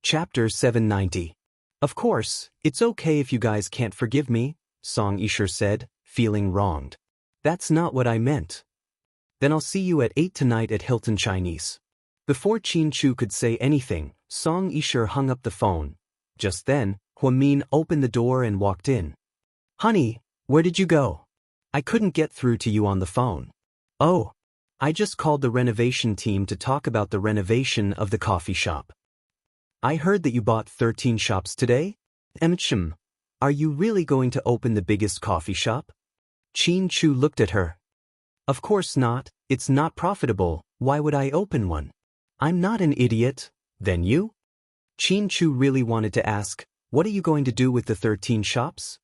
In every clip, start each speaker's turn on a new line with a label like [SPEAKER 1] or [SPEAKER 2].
[SPEAKER 1] Chapter 790. Of course, it's okay if you guys can't forgive me, Xianxia said, feeling wronged. That's not what I meant. Then I'll see you at 8 tonight at Hilton Chinese. Before Qianchu could say anything, Xianxia hung up the phone. Just then, Huamin opened the door and walked in. Honey, where did you go? I couldn't get through to you on the phone. Oh, I just called the renovation team to talk about the renovation of the coffee shop. I heard that you bought 13 shops today? Are you really going to open the biggest coffee shop? Qianchu looked at her. Of course not, it's not profitable, why would I open one? I'm not an idiot, then you? Qianchu really wanted to ask, what are you going to do with the 13 shops?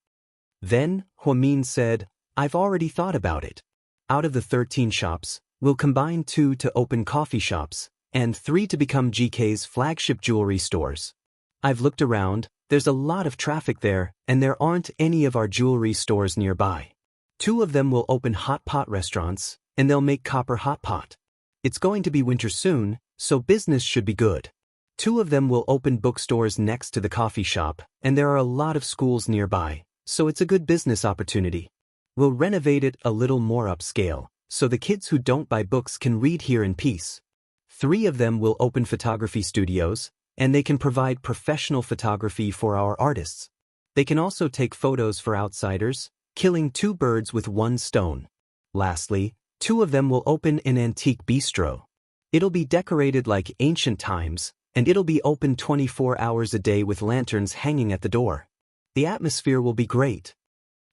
[SPEAKER 1] Then, Huamin said, I've already thought about it. Out of the 13 shops, we'll combine 2 to open coffee shops, and 3 to become GK's flagship jewelry stores. I've looked around, there's a lot of traffic there, and there aren't any of our jewelry stores nearby. 2 of them will open hot pot restaurants, and they'll make copper hot pot. It's going to be winter soon, so business should be good. 2 of them will open bookstores next to the coffee shop, and there are a lot of schools nearby, so it's a good business opportunity. We'll renovate it a little more upscale, so the kids who don't buy books can read here in peace. 3 of them will open photography studios, and they can provide professional photography for our artists. They can also take photos for outsiders, killing 2 birds with 1 stone. Lastly, 2 of them will open an antique bistro. It'll be decorated like ancient times, and it'll be open 24 hours a day with lanterns hanging at the door. The atmosphere will be great.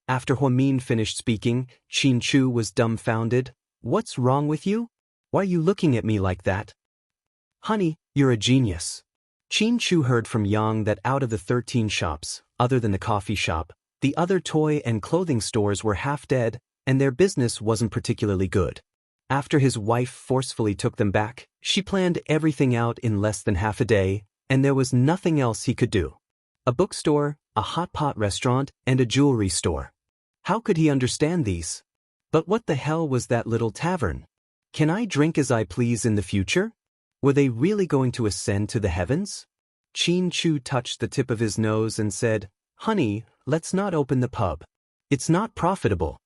[SPEAKER 1] After Huamin finished speaking, Qianchu was dumbfounded. What's wrong with you? Why are you looking at me like that? Honey, you're a genius. Qianchu heard from Yang that out of the 13 shops, other than the coffee shop, the other toy and clothing stores were half dead, and their business wasn't particularly good. After his wife forcefully took them back, she planned everything out in less than half a day, and there was nothing else he could do. A bookstore, a hot pot restaurant, and a jewelry store. How could he understand these? But what the hell was that little tavern? Can I drink as I please in the future? Were they really going to ascend to the heavens? Qianchu touched the tip of his nose and said, Honey, let's not open the pub. It's not profitable.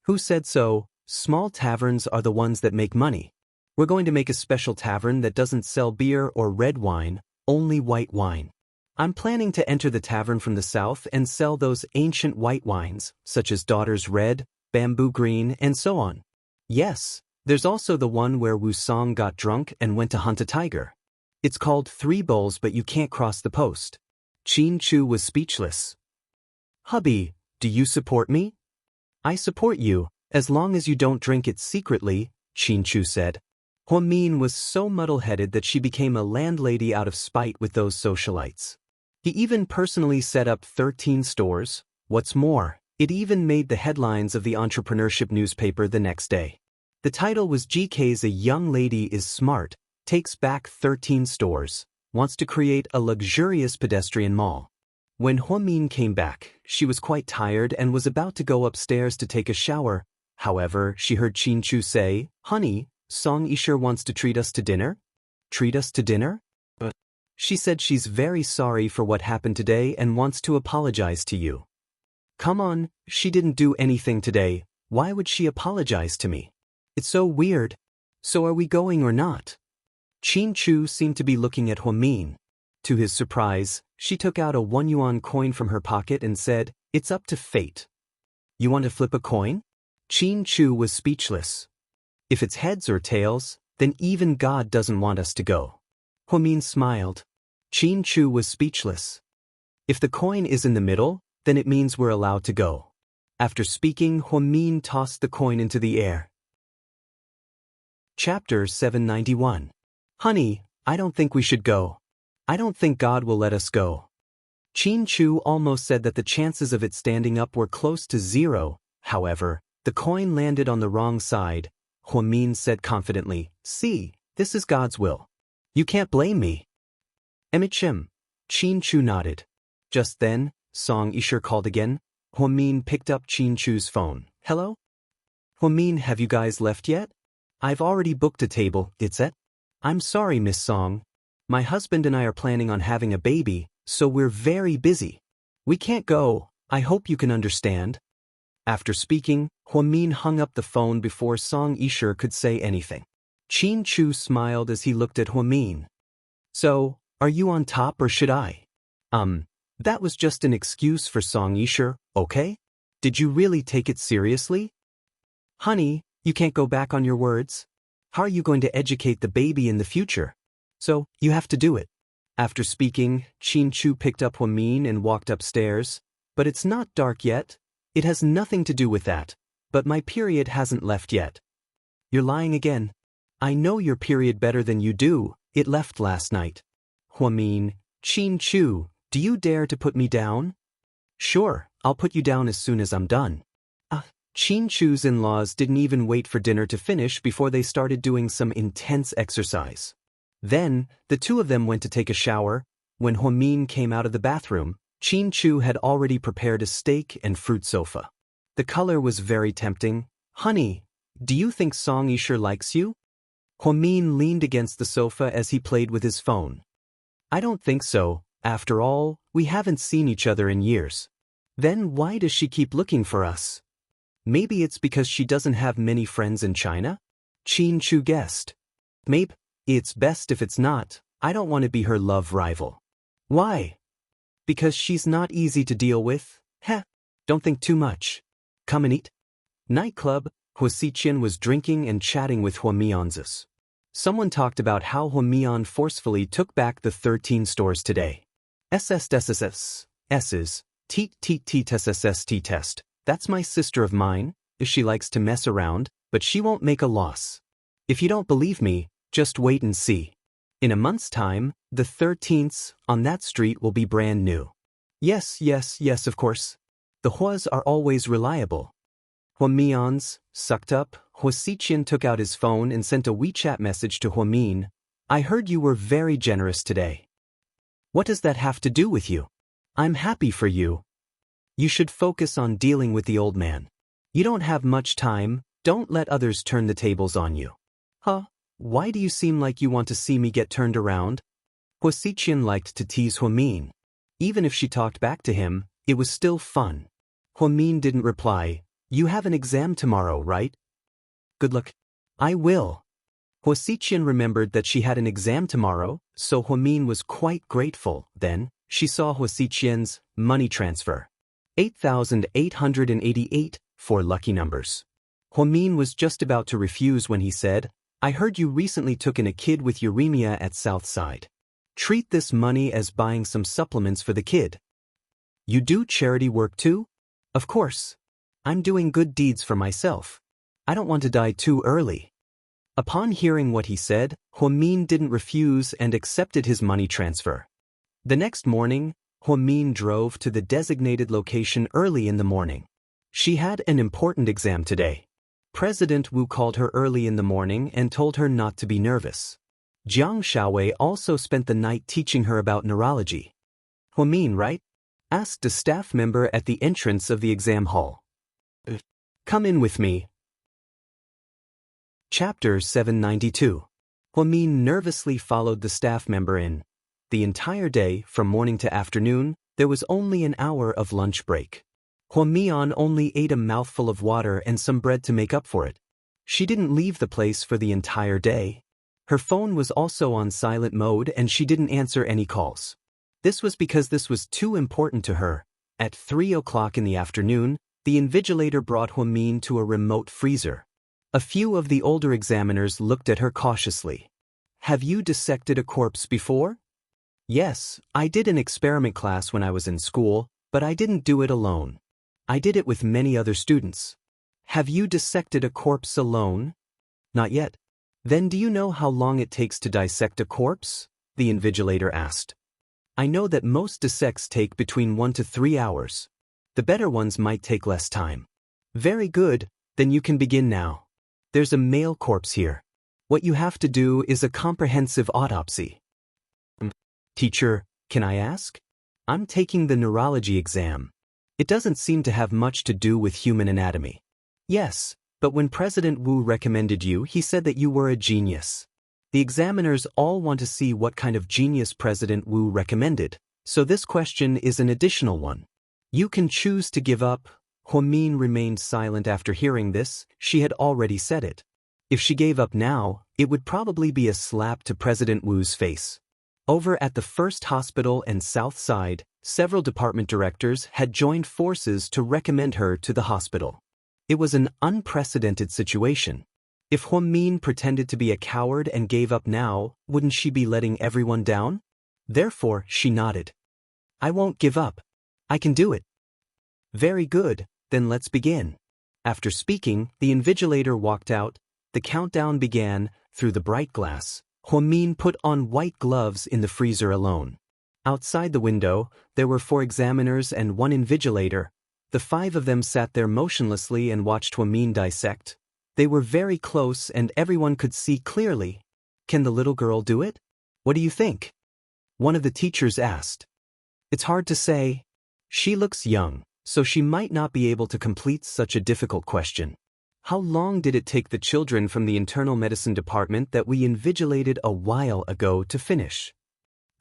[SPEAKER 1] Who said so? Small taverns are the ones that make money. We're going to make a special tavern that doesn't sell beer or red wine, only white wine. I'm planning to enter the tavern from the south and sell those ancient white wines, such as Daughter's Red, Bamboo Green, and so on. Yes, there's also the one where Wusong got drunk and went to hunt a tiger. It's called 3 Bowls, but you can't cross the post. Qianchu was speechless. Hubby, do you support me? I support you, as long as you don't drink it secretly, Qianchu said. Huamin was so muddle-headed that she became a landlady out of spite with those socialites. He even personally set up 13 stores. What's more, it even made the headlines of the entrepreneurship newspaper the next day. The title was GK's A Young Lady is Smart, Takes Back 13 Stores, Wants to Create a Luxurious Pedestrian Mall. When Huamin came back, she was quite tired and was about to go upstairs to take a shower. However, she heard Qianchu say, Honey, Xianxia wants to treat us to dinner? Treat us to dinner? But she said she's very sorry for what happened today and wants to apologize to you. Come on, she didn't do anything today, why would she apologize to me? It's so weird. So are we going or not? Qianchu seemed to be looking at Huamin. To his surprise, she took out a 1 yuan coin from her pocket and said, It's up to fate. You want to flip a coin? Qianchu was speechless. If it's heads or tails, then even God doesn't want us to go. Huamin smiled. Qianchu was speechless. If the coin is in the middle, then it means we're allowed to go. After speaking, Huamin tossed the coin into the air. Chapter 791. Honey, I don't think we should go. I don't think God will let us go. Qianchu almost said that the chances of it standing up were close to 0. However, the coin landed on the wrong side. Huamin said confidently, See, this is God's will. You can't blame me. Qianchu nodded. Just then, Xianxia called again. Huamin picked up Qianchu's phone. Hello? Huamin, have you guys left yet? I've already booked a table, it's at. I'm sorry, Miss Song. My husband and I are planning on having a baby, so we're very busy. We can't go, I hope you can understand. After speaking, Huamin hung up the phone before Song Yisha could say anything. Qin Chu smiled as he looked at Huamin. So, are you on top or should I? That was just an excuse for Song Yisha, okay? Did you really take it seriously? Honey, you can't go back on your words. How are you going to educate the baby in the future? So, you have to do it. After speaking, Qin Chu picked up Huamin and walked upstairs. But it's not dark yet. It has nothing to do with that. But my period hasn't left yet. You're lying again. I know your period better than you do. It left last night. Huamin, Qin Chu, do you dare to put me down? Sure, I'll put you down as soon as I'm done. Qin Chu's in-laws didn't even wait for dinner to finish before they started doing some intense exercise. Then, the two of them went to take a shower. When Huamin came out of the bathroom, Qin Chu had already prepared a steak and fruit sofa. The color was very tempting. Honey, do you think Song Yisha likes you? Huamin leaned against the sofa as he played with his phone. I don't think so. After all, we haven't seen each other in years. Then why does she keep looking for us? Maybe it's because she doesn't have many friends in China? Qin Chu guessed. Maybe. It's best if it's not. I don't want to be her love rival. Why? Because she's not easy to deal with? Heh. Don't think too much. Come and eat. Nightclub, Huasiqian was drinking and chatting with Huamian's. Someone talked about how Huamian forcefully took back the 13 stores today. SSSSS. S's. TTTSSST test. That's my sister of mine. She likes to mess around, but she won't make a loss. If you don't believe me, just wait and see. In a month's time, the 13th on that street will be brand new. Yes, of course. The Huas are always reliable. Huamian's, sucked up, Huasiqian took out his phone and sent a WeChat message to Huamin. I heard you were very generous today. What does that have to do with you? I'm happy for you. You should focus on dealing with the old man. You don't have much time, don't let others turn the tables on you. Huh? Why do you seem like you want to see me get turned around? Huasiqian liked to tease Huamin. Even if she talked back to him, it was still fun. Huamin didn't reply. You have an exam tomorrow, right? Good luck. I will. Huasiqian remembered that she had an exam tomorrow, so Huamin was quite grateful. Then, she saw Huasiqian's money transfer. 8,888 for lucky numbers. Huamin was just about to refuse when he said, I heard you recently took in a kid with uremia at Southside. Treat this money as buying some supplements for the kid. You do charity work too? Of course. I'm doing good deeds for myself. I don't want to die too early. Upon hearing what he said, Huamin didn't refuse and accepted his money transfer. The next morning, Huamin drove to the designated location early in the morning. She had an important exam today. President Wu called her early in the morning and told her not to be nervous. Jiang Shaowei also spent the night teaching her about neurology. Huamin, right? Asked a staff member at the entrance of the exam hall. Come in with me. Chapter 792. Huamin nervously followed the staff member in. The entire day, from morning to afternoon, there was only an hour of lunch break. Huamian only ate a mouthful of water and some bread to make up for it. She didn't leave the place for the entire day. Her phone was also on silent mode and she didn't answer any calls. This was because this was too important to her. At 3 o'clock in the afternoon, the invigilator brought Huamin to a remote freezer. A few of the older examiners looked at her cautiously. Have you dissected a corpse before? Yes, I did an experiment class when I was in school, but I didn't do it alone. I did it with many other students. Have you dissected a corpse alone? Not yet. Then do you know how long it takes to dissect a corpse? The invigilator asked. I know that most dissects take between 1 to 3 hours. The better ones might take less time. Very good, then you can begin now. There's a male corpse here. What you have to do is a comprehensive autopsy. Teacher, can I ask? I'm taking the neurology exam. It doesn't seem to have much to do with human anatomy. Yes, but when President Wu recommended you, he said that you were a genius. The examiners all want to see what kind of genius President Wu recommended, so this question is an additional one. You can choose to give up. Huamin remained silent after hearing this. She had already said it. If she gave up now, it would probably be a slap to President Wu's face. Over at the First Hospital and South Side, several department directors had joined forces to recommend her to the hospital. It was an unprecedented situation. If Huamin pretended to be a coward and gave up now, wouldn't she be letting everyone down? Therefore, she nodded. I won't give up. I can do it. Very good, then let's begin. After speaking, the invigilator walked out. The countdown began. Through the bright glass, Huamin put on white gloves in the freezer alone. Outside the window, there were 4 examiners and 1 invigilator. The 5 of them sat there motionlessly and watched Huamin dissect. They were very close and everyone could see clearly. Can the little girl do it? What do you think? One of the teachers asked. It's hard to say. She looks young, so she might not be able to complete such a difficult question. How long did it take the children from the internal medicine department that we invigilated a while ago to finish?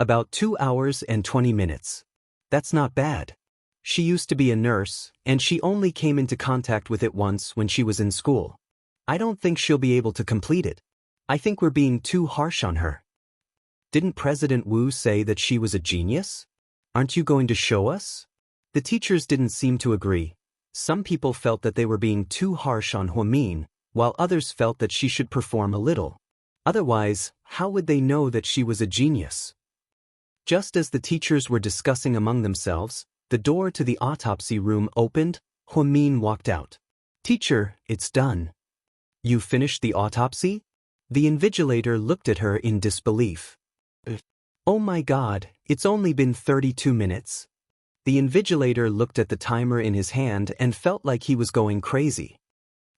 [SPEAKER 1] About 2 hours and 20 minutes. That's not bad. She used to be a nurse, and she only came into contact with it once when she was in school. I don't think she'll be able to complete it. I think we're being too harsh on her. Didn't President Wu say that she was a genius? Aren't you going to show us? The teachers didn't seem to agree. Some people felt that they were being too harsh on Huamin, while others felt that she should perform a little. Otherwise, how would they know that she was a genius? Just as the teachers were discussing among themselves, the door to the autopsy room opened. Huamin walked out. Teacher, it's done. You finished the autopsy? The invigilator looked at her in disbelief. Oh my God, it's only been 32 minutes. The invigilator looked at the timer in his hand and felt like he was going crazy.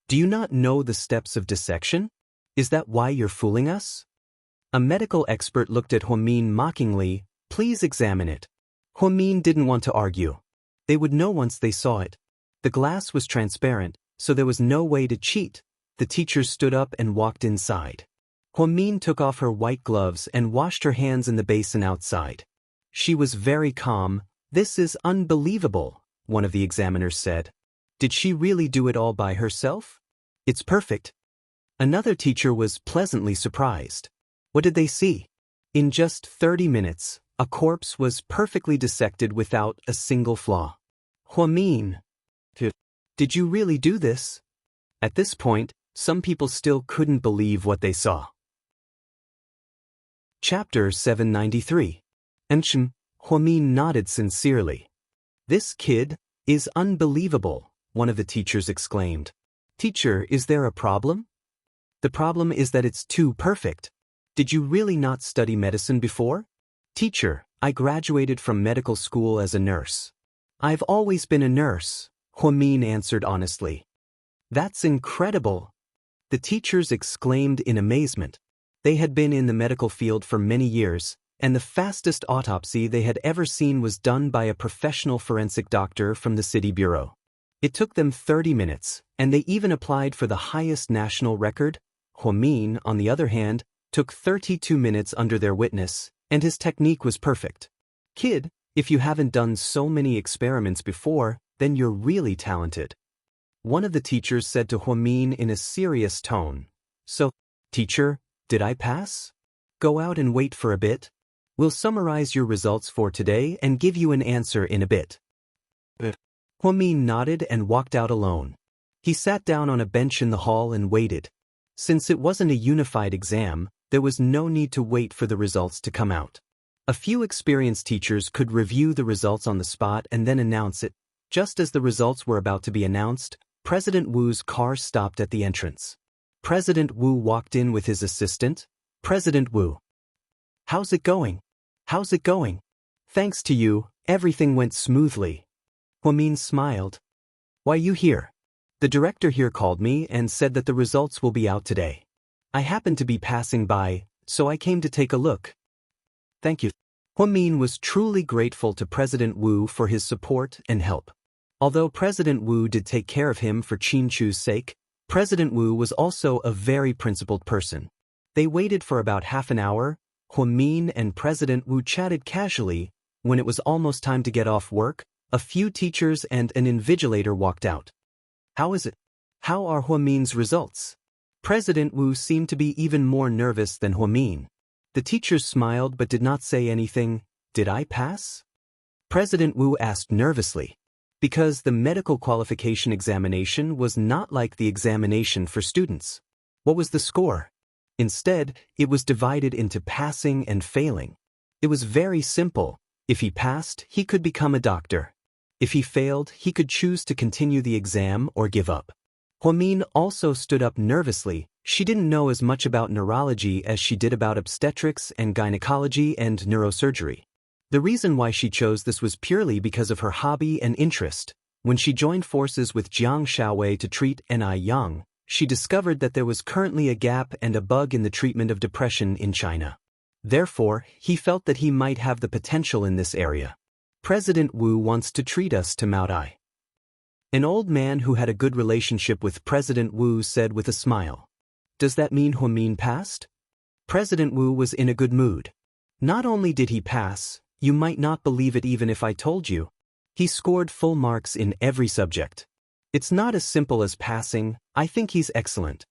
[SPEAKER 1] Do you not know the steps of dissection? Is that why you're fooling us? A medical expert looked at Huamin mockingly. Please examine it. Huamin didn't want to argue. They would know once they saw it. The glass was transparent, so there was no way to cheat. The teacher stood up and walked inside. Huamin took off her white gloves and washed her hands in the basin outside. She was very calm. This is unbelievable, one of the examiners said. Did she really do it all by herself? It's perfect. Another teacher was pleasantly surprised. What did they see? In just 30 minutes, a corpse was perfectly dissected without a single flaw. Huamin, did you really do this? At this point, some people still couldn't believe what they saw. Chapter 793. Huamin nodded sincerely. This kid is unbelievable, one of the teachers exclaimed. Teacher, is there a problem? The problem is that it's too perfect. Did you really not study medicine before? Teacher, I graduated from medical school as a nurse. I've always been a nurse, Huamin answered honestly. That's incredible. The teachers exclaimed in amazement. They had been in the medical field for many years, and the fastest autopsy they had ever seen was done by a professional forensic doctor from the city bureau. It took them 30 minutes, and they even applied for the highest national record. Huamin, on the other hand, took 32 minutes under their witness, and his technique was perfect. Kid, if you haven't done so many experiments before, then you're really talented. One of the teachers said to Huamin in a serious tone. So, teacher, did I pass? Go out and wait for a bit. We'll summarize your results for today and give you an answer in a bit. Huamin nodded and walked out alone. He sat down on a bench in the hall and waited. Since it wasn't a unified exam, there was no need to wait for the results to come out. A few experienced teachers could review the results on the spot and then announce it. Just as the results were about to be announced, President Wu's car stopped at the entrance. President Wu walked in with his assistant. President Wu. How's it going? How's it going? Thanks to you, everything went smoothly. Huamin smiled. Why you here? The director here called me and said that the results will be out today. I happened to be passing by, so I came to take a look. Thank you. Huamin was truly grateful to President Wu for his support and help. Although President Wu did take care of him for Qin Chu's sake, President Wu was also a very principled person. They waited for about half an hour. Huamin and President Wu chatted casually. When it was almost time to get off work, a few teachers and an invigilator walked out. How is it? How are Huamin's results? President Wu seemed to be even more nervous than Huamin. The teachers smiled but did not say anything. Did I pass? President Wu asked nervously. Because the medical qualification examination was not like the examination for students. What was the score? Instead, it was divided into passing and failing. It was very simple. If he passed, he could become a doctor. If he failed, he could choose to continue the exam or give up. Huamin also stood up nervously. She didn't know as much about neurology as she did about obstetrics and gynecology and neurosurgery. The reason why she chose this was purely because of her hobby and interest. When she joined forces with Jiang Shaowei to treat Ni Yang, she discovered that there was currently a gap and a bug in the treatment of depression in China. Therefore, he felt that he might have the potential in this area. President Wu wants to treat us to Mount I. An old man who had a good relationship with President Wu said with a smile. Does that mean Huamin passed? President Wu was in a good mood. Not only did he pass, you might not believe it even if I told you. He scored full marks in every subject. It's not as simple as passing. I think he's excellent.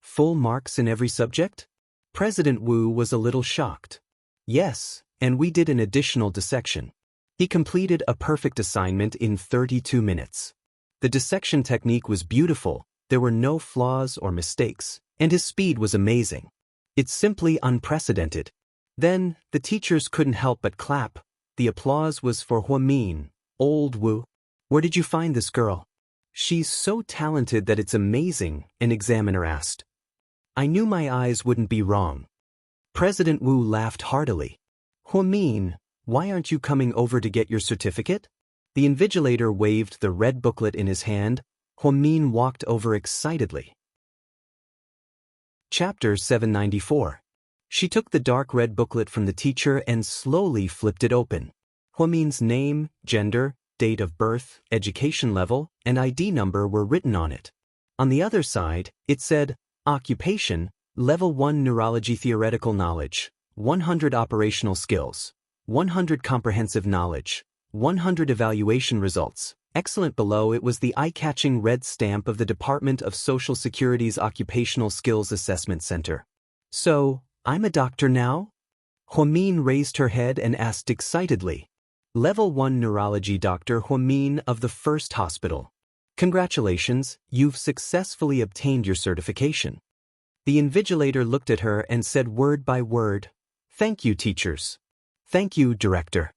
[SPEAKER 1] Full marks in every subject? President Wu was a little shocked. Yes, and we did an additional dissection. He completed a perfect assignment in 32 minutes. The dissection technique was beautiful, there were no flaws or mistakes, and his speed was amazing. It's simply unprecedented. Then, the teachers couldn't help but clap. The applause was for Huamin. Old Wu. Where did you find this girl? She's so talented that it's amazing, an examiner asked. I knew my eyes wouldn't be wrong. President Wu laughed heartily. Huamin, why aren't you coming over to get your certificate? The invigilator waved the red booklet in his hand. Huamin walked over excitedly. Chapter 794. She took the dark red booklet from the teacher and slowly flipped it open. Huamin's name, gender, date of birth, education level, and ID number were written on it. On the other side, it said, Occupation, Level 1 Neurology Theoretical Knowledge, 100 Operational Skills, 100 Comprehensive Knowledge, 100 Evaluation Results. Excellent. Below it was the eye-catching red stamp of the Department of Social Security's Occupational Skills Assessment Center. So, I'm a doctor now? Huamin raised her head and asked excitedly. Level 1 Neurology Dr. Huamin of the First Hospital. Congratulations, you've successfully obtained your certification. The invigilator looked at her and said word by word, Thank you, teachers. Thank you, director.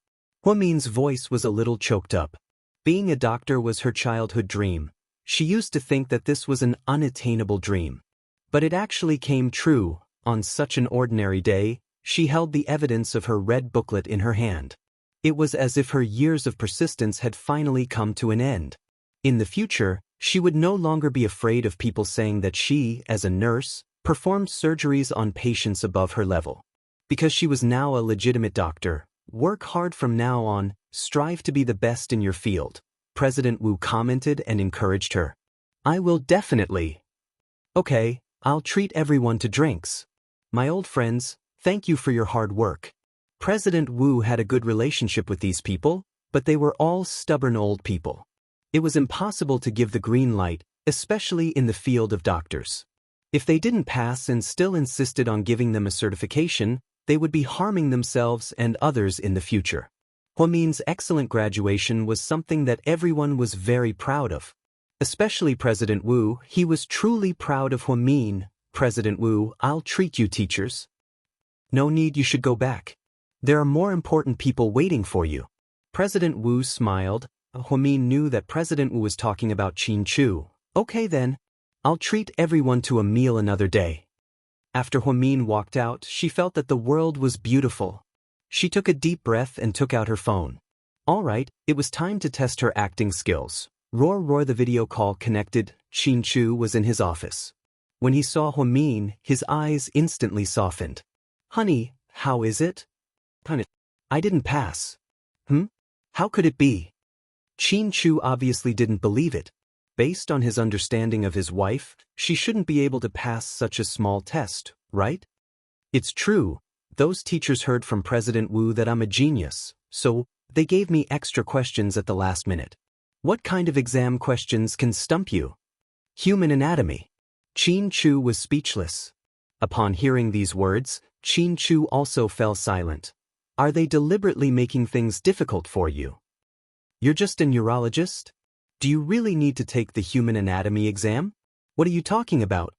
[SPEAKER 1] Huamin's voice was a little choked up. Being a doctor was her childhood dream. She used to think that this was an unattainable dream. But it actually came true. On such an ordinary day, she held the evidence of her red booklet in her hand. It was as if her years of persistence had finally come to an end. In the future, she would no longer be afraid of people saying that she, as a nurse, performed surgeries on patients above her level. Because she was now a legitimate doctor. Work hard from now on, strive to be the best in your field. President Wu commented and encouraged her. I will definitely. Okay, I'll treat everyone to drinks. My old friends, thank you for your hard work. President Wu had a good relationship with these people, but they were all stubborn old people. It was impossible to give the green light, especially in the field of doctors. If they didn't pass and still insisted on giving them a certification, they would be harming themselves and others in the future. Huamin's excellent graduation was something that everyone was very proud of. Especially President Wu. He was truly proud of Huamin. President Wu, I'll treat you, teachers. No need, you should go back. There are more important people waiting for you. President Wu smiled. Huamin knew that President Wu was talking about Qin Chu. Okay then. I'll treat everyone to a meal another day. After Huamin walked out, she felt that the world was beautiful. She took a deep breath and took out her phone. All right, it was time to test her acting skills. Roar, the video call connected. Qin Chu was in his office. When he saw Huamin, his eyes instantly softened. Honey, how is it? Honey, I didn't pass. How could it be? Qin Chu obviously didn't believe it. Based on his understanding of his wife, she shouldn't be able to pass such a small test. right? It's true, those teachers heard from President Wu that I'm a genius, so they gave me extra questions at the last minute. What kind of exam questions can stump you? Human anatomy. Qin Chu was speechless. Upon hearing these words, Qin Chu also fell silent. Are they deliberately making things difficult for you? You're just a neurologist? Do you really need to take the human anatomy exam? What are you talking about?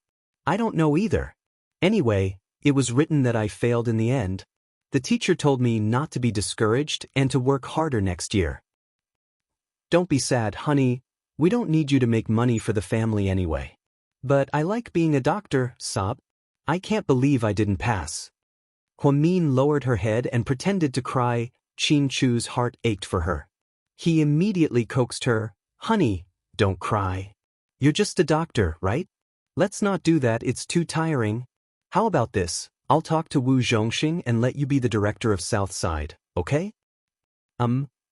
[SPEAKER 1] I don't know either. Anyway, it was written that I failed in the end. The teacher told me not to be discouraged and to work harder next year. Don't be sad, honey. We don't need you to make money for the family anyway. But I like being a doctor, sob. I can't believe I didn't pass. Huamin lowered her head and pretended to cry. Qin Chu's heart ached for her. He immediately coaxed her. Honey, don't cry. You're just a doctor, right? Let's not do that, it's too tiring. How about this? I'll talk to Wu Zhongxing and let you be the director of Southside, okay?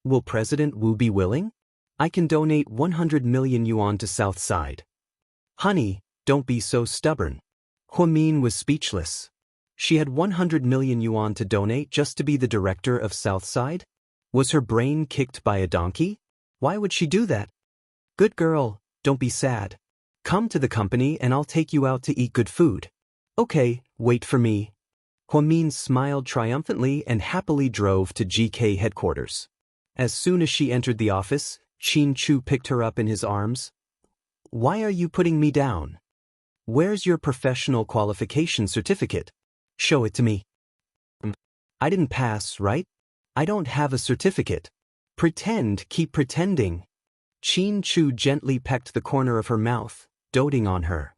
[SPEAKER 1] Will President Wu be willing? I can donate 100 million yuan to Southside. Honey, don't be so stubborn. Huamin was speechless. She had 100 million yuan to donate just to be the director of Southside? Was her brain kicked by a donkey? Why would she do that? Good girl, don't be sad. Come to the company and I'll take you out to eat good food. Okay, wait for me. Huamin smiled triumphantly and happily drove to GK headquarters. As soon as she entered the office, Qin Chu picked her up in his arms. Why are you putting me down? Where's your professional qualification certificate? Show it to me. I didn't pass, right? I don't have a certificate. Keep pretending. Qin Chu gently pecked the corner of her mouth, doting on her.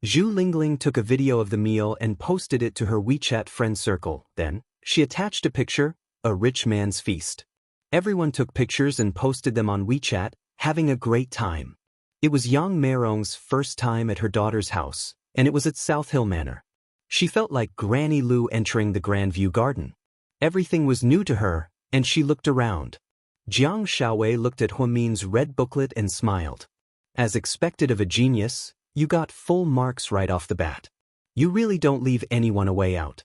[SPEAKER 1] Zhu Lingling took a video of the meal and posted it to her WeChat friend circle. Then, she attached a picture, a rich man's feast. Everyone took pictures and posted them on WeChat, having a great time. It was Yang Meirong's first time at her daughter's house, and it was at South Hill Manor. She felt like Granny Lu entering the Grandview Garden. Everything was new to her, and she looked around. Jiang Shaowei looked at Huamin's red booklet and smiled. As expected of a genius, you got full marks right off the bat. You really don't leave anyone a way out.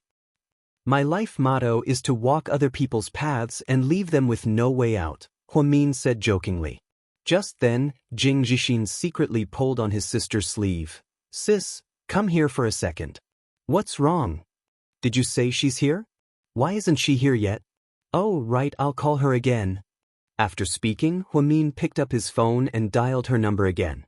[SPEAKER 1] My life motto is to walk other people's paths and leave them with no way out, Huamin said jokingly. Just then, Jing Zhixin secretly pulled on his sister's sleeve. Sis, come here for a second. What's wrong? Did you say she's here? Why isn't she here yet? Oh, right, I'll call her again. After speaking, Huamin picked up his phone and dialed her number again.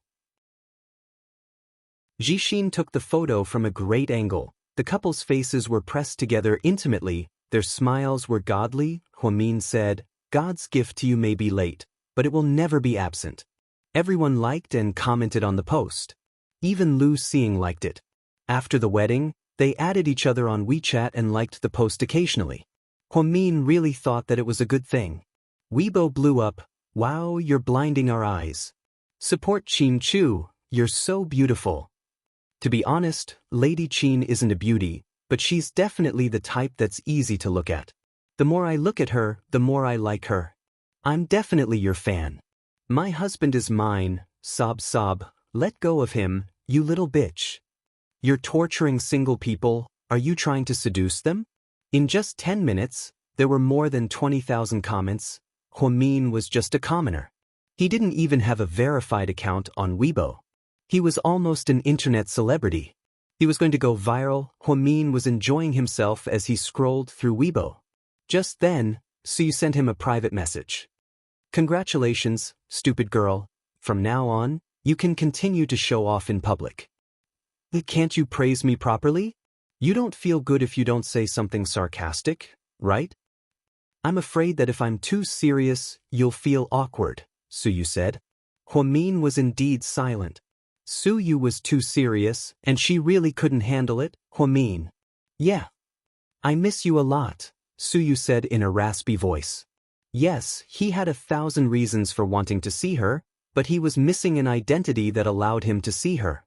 [SPEAKER 1] Zhixin took the photo from a great angle. The couple's faces were pressed together intimately, their smiles were godly. Huamin said, God's gift to you may be late, but it will never be absent. Everyone liked and commented on the post. Even Lu Xing liked it. After the wedding, they added each other on WeChat and liked the post occasionally. Huamin really thought that it was a good thing. Weibo blew up. Wow, you're blinding our eyes. Support Qin Chu, you're so beautiful. To be honest, Lady Qin isn't a beauty, but she's definitely the type that's easy to look at. The more I look at her, the more I like her. I'm definitely your fan. My husband is mine, sob sob, let go of him, you little bitch. You're torturing single people, are you trying to seduce them? In just 10 minutes, there were more than 20,000 comments. Huamin was just a commoner. He didn't even have a verified account on Weibo. He was almost an internet celebrity. He was going to go viral. Huamin was enjoying himself as he scrolled through Weibo. Just then, Su sent him a private message. Congratulations, stupid girl. From now on, you can continue to show off in public. Can't you praise me properly? You don't feel good if you don't say something sarcastic, right? I'm afraid that if I'm too serious, you'll feel awkward, Suyu said. Huamin was indeed silent. Suyu was too serious, and she really couldn't handle it. Huamin. Yeah. I miss you a lot, Suyu said in a raspy voice. Yes, he had 1,000 reasons for wanting to see her, but he was missing an identity that allowed him to see her.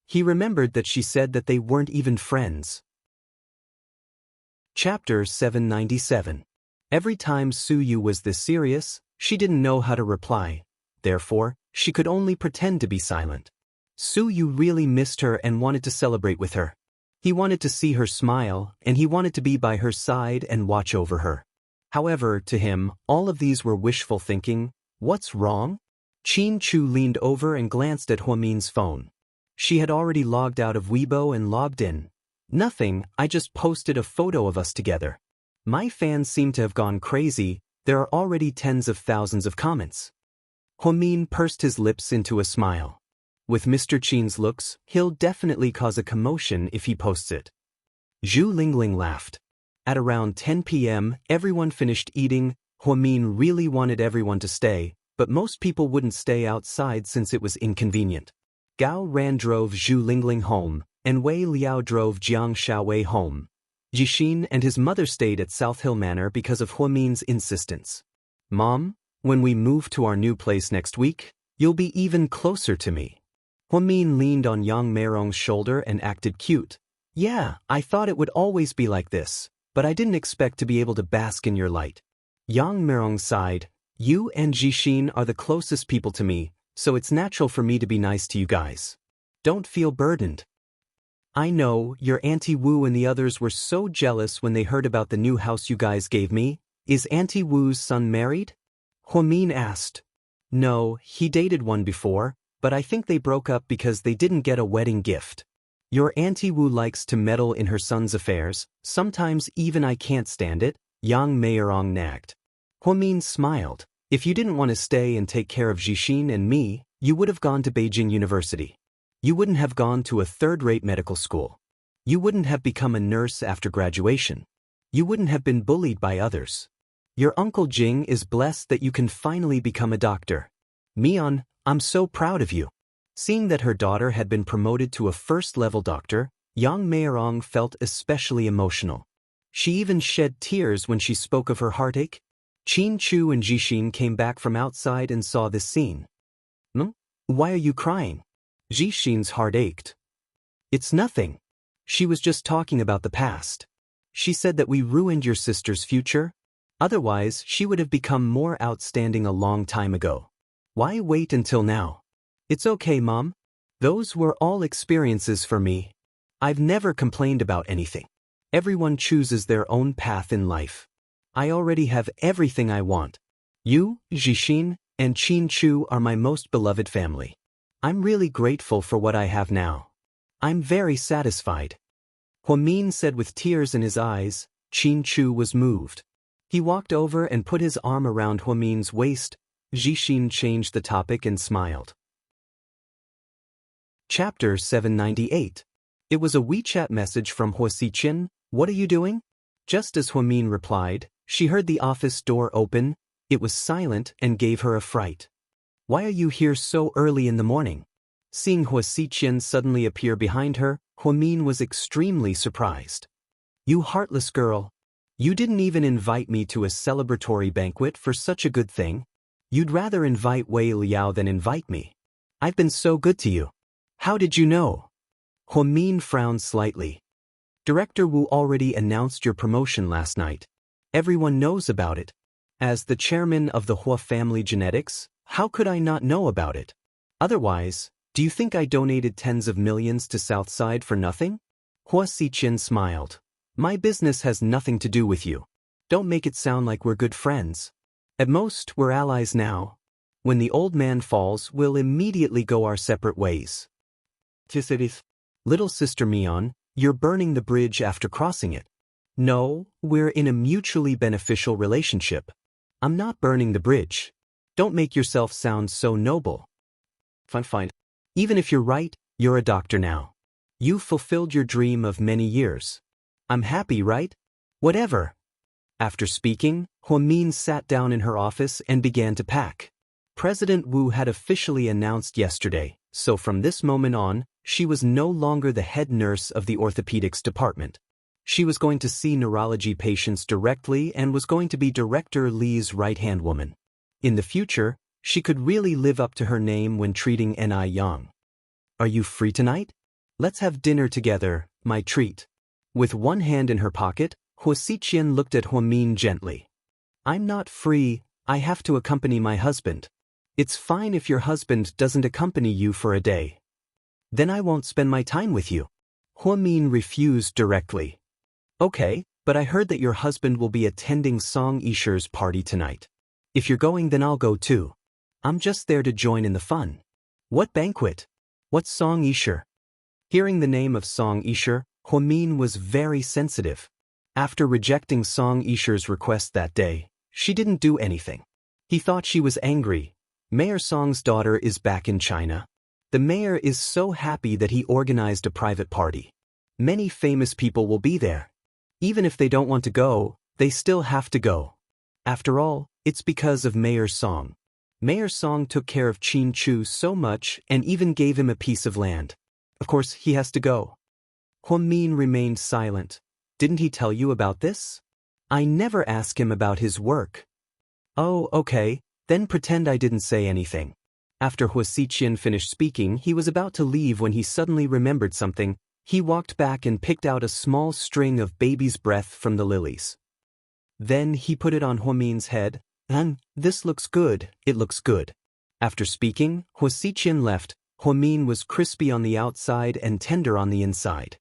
[SPEAKER 1] He remembered that she said that they weren't even friends. Chapter 797. Every time Suyu was this serious, she didn't know how to reply. Therefore, she could only pretend to be silent. Su Yu really missed her and wanted to celebrate with her. He wanted to see her smile, and he wanted to be by her side and watch over her. However, to him, all of these were wishful thinking. What's wrong? Qin Chu leaned over and glanced at Huamin's phone. She had already logged out of Weibo and logged in. Nothing, I just posted a photo of us together. My fans seem to have gone crazy. There are already tens of thousands of comments. Huamin pursed his lips into a smile. With Mr. Qin's looks, he'll definitely cause a commotion if he posts it. Zhu Lingling laughed. At around 10 p.m., everyone finished eating. Huamin really wanted everyone to stay, but most people wouldn't stay outside since it was inconvenient. Gao Ran drove Zhu Lingling home, and Wei Liao drove Jiang Xiaowei home. Jixin and his mother stayed at South Hill Manor because of Huamin's insistence. Mom, when we move to our new place next week, you'll be even closer to me. Huamin leaned on Yang Meirong's shoulder and acted cute. Yeah, I thought it would always be like this, but I didn't expect to be able to bask in your light. Yang Meirong sighed. You and Jixin are the closest people to me, so it's natural for me to be nice to you guys. Don't feel burdened. I know, your Auntie Wu and the others were so jealous when they heard about the new house you guys gave me. Is Auntie Wu's son married? Huamin asked. No, he dated one before, but I think they broke up because they didn't get a wedding gift. Your Auntie Wu likes to meddle in her son's affairs, sometimes even I can't stand it, Yang Meirong nagged. Huamin smiled. If you didn't want to stay and take care of Jixin and me, you would have gone to Beijing University. You wouldn't have gone to a third-rate medical school. You wouldn't have become a nurse after graduation. You wouldn't have been bullied by others. Your Uncle Jing is blessed that you can finally become a doctor. Mian, I'm so proud of you. Seeing that her daughter had been promoted to a first-level doctor, Yang Meirong felt especially emotional. She even shed tears when she spoke of her heartache. Qin Chu and Jixin came back from outside and saw this scene. Why are you crying? Jixin's heart ached. It's nothing. She was just talking about the past. She said that we ruined your sister's future. Otherwise, she would have become more outstanding a long time ago. Why wait until now? It's okay, Mom. Those were all experiences for me. I've never complained about anything. Everyone chooses their own path in life. I already have everything I want. You, Jixin, and Qin Chu are my most beloved family. I'm really grateful for what I have now. I'm very satisfied. Huamin said with tears in his eyes. Qin Chu was moved. He walked over and put his arm around Huamin's waist. Jixin changed the topic and smiled. Chapter 798. It was a WeChat message from Huaxiqian. What are you doing? Just as Huamin replied, she heard the office door open. It was silent and gave her a fright. Why are you here so early in the morning? Seeing Huaxiqian suddenly appear behind her, Huamin was extremely surprised. You heartless girl. You didn't even invite me to a celebratory banquet for such a good thing. You'd rather invite Wei Liao than invite me. I've been so good to you. How did you know? Huamin frowned slightly. Director Wu already announced your promotion last night. Everyone knows about it. As the chairman of the Hua family genetics, how could I not know about it? Otherwise, do you think I donated tens of millions to Southside for nothing? Huaxiqian smiled. My business has nothing to do with you. Don't make it sound like we're good friends. At most, we're allies now. When the old man falls, we'll immediately go our separate ways. Little sister Mian, you're burning the bridge after crossing it. No, we're in a mutually beneficial relationship. I'm not burning the bridge. Don't make yourself sound so noble. Fine. Even if you're right, you're a doctor now. You've fulfilled your dream of many years. I'm happy, right? Whatever. After speaking, Huamin sat down in her office and began to pack. President Wu had officially announced yesterday, so from this moment on, she was no longer the head nurse of the orthopedics department. She was going to see neurology patients directly and was going to be Director Li's right-hand woman. In the future, she could really live up to her name when treating Ni Yang. Are you free tonight? Let's have dinner together, my treat. With one hand in her pocket, Huaxiqian looked at Huamin gently. I'm not free, I have to accompany my husband. It's fine if your husband doesn't accompany you for a day. Then I won't spend my time with you. Huamin refused directly. Okay, but I heard that your husband will be attending Song Yisher's party tonight. If you're going, then I'll go too. I'm just there to join in the fun. What banquet? What's Song Yisher? Hearing the name of Song Yisher, Huamin was very sensitive. After rejecting Song Yisher's request that day, she didn't do anything. He thought she was angry. Mayor Song's daughter is back in China. The mayor is so happy that he organized a private party. Many famous people will be there. Even if they don't want to go, they still have to go. After all, it's because of Mayor Song. Mayor Song took care of Qin Chu so much and even gave him a piece of land. Of course, he has to go. Huamin remained silent. Didn't he tell you about this? I never ask him about his work. Oh, okay, then pretend I didn't say anything. After Huasiqian finished speaking, he was about to leave when he suddenly remembered something. He walked back and picked out a small string of baby's breath from the lilies. Then he put it on Huamin's head. This looks good, it looks good. After speaking, Huasiqian left. Huamin was crispy on the outside and tender on the inside.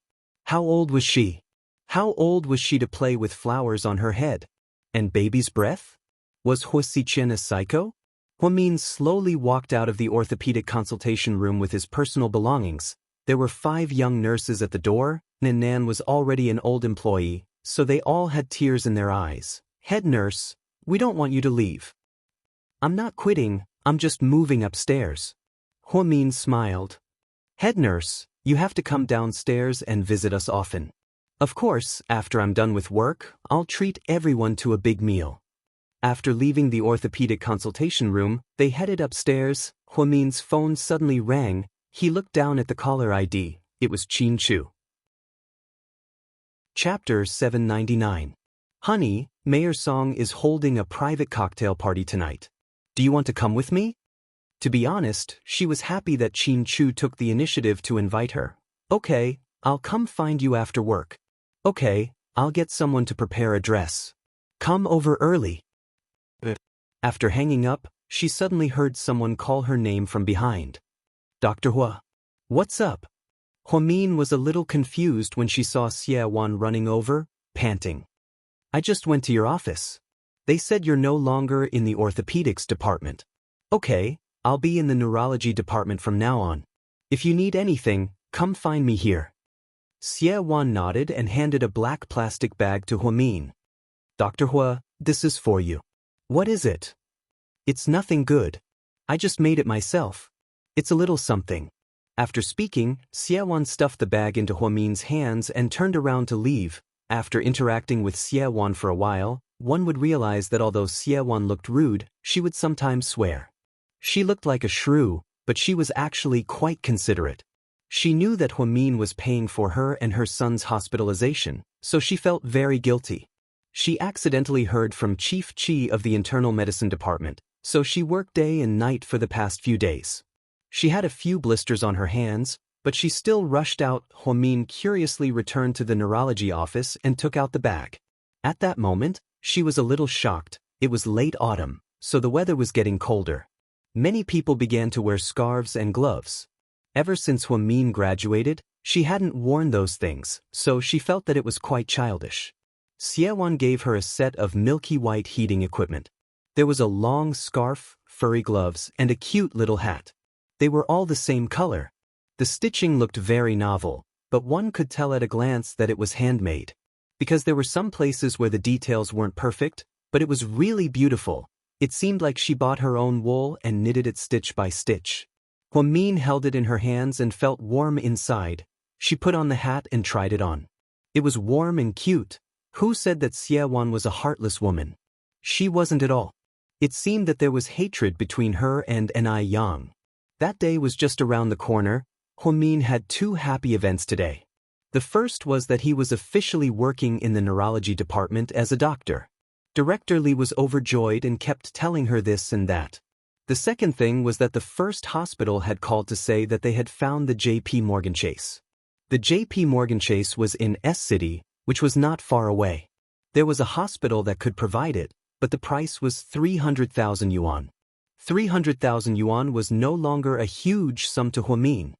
[SPEAKER 1] How old was she? How old was she to play with flowers on her head? And baby's breath? Was Huasiqian a psycho? Huamin slowly walked out of the orthopedic consultation room with his personal belongings. There were 5 young nurses at the door. Nan was already an old employee, so they all had tears in their eyes. Head nurse, we don't want you to leave. I'm not quitting, I'm just moving upstairs. Huamin smiled. Head nurse, you have to come downstairs and visit us often. Of course, after I'm done with work, I'll treat everyone to a big meal. After leaving the orthopedic consultation room, they headed upstairs. Huamin's phone suddenly rang. He looked down at the caller ID. It was Qin Chu. Chapter 799. Honey, Mayor Song is holding a private cocktail party tonight. Do you want to come with me? To be honest, she was happy that Qin Chu took the initiative to invite her. Okay, I'll come find you after work. Okay, I'll get someone to prepare a dress. Come over early. After hanging up, she suddenly heard someone call her name from behind. Dr. Hua. What's up? Huamin was a little confused when she saw Xie Wan running over, panting. I just went to your office. They said you're no longer in the orthopedics department. Okay, I'll be in the neurology department from now on. If you need anything, come find me here. Xie Wan nodded and handed a black plastic bag to Huamin. Dr. Hua, this is for you. What is it? It's nothing good. I just made it myself. It's a little something. After speaking, Xie Wan stuffed the bag into Huamin's hands and turned around to leave. After interacting with Xie Wan for a while, one would realize that although Xie Wan looked rude, she would sometimes swear. She looked like a shrew, but she was actually quite considerate. She knew that Huamin was paying for her and her son's hospitalization, so she felt very guilty. She accidentally heard from Chief Chi of the Internal Medicine Department, so she worked day and night for the past few days. She had a few blisters on her hands, but she still rushed out. Huamin curiously returned to the neurology office and took out the bag. At that moment, she was a little shocked. It was late autumn, so the weather was getting colder. Many people began to wear scarves and gloves. Ever since Huamin graduated, she hadn't worn those things, so she felt that it was quite childish. Xie Wan gave her a set of milky white heating equipment. There was a long scarf, furry gloves, and a cute little hat. They were all the same color. The stitching looked very novel, but one could tell at a glance that it was handmade. Because there were some places where the details weren't perfect, but it was really beautiful. It seemed like she bought her own wool and knitted it stitch by stitch. Huamin held it in her hands and felt warm inside. She put on the hat and tried it on. It was warm and cute. Who said that Xie Wan was a heartless woman? She wasn't at all. It seemed that there was hatred between her and Ni Yang. That day was just around the corner. Huamin had 2 happy events today. The first was that he was officially working in the neurology department as a doctor. Director Li was overjoyed and kept telling her this and that. The second thing was that the first hospital had called to say that they had found the J.P. Morgan Chase. The J.P. Morgan Chase was in S City, which was not far away. There was a hospital that could provide it, but the price was 300,000 yuan. 300,000 yuan was no longer a huge sum to Huamin.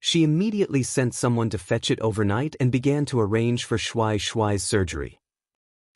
[SPEAKER 1] She immediately sent someone to fetch it overnight and began to arrange for Shuai's surgery.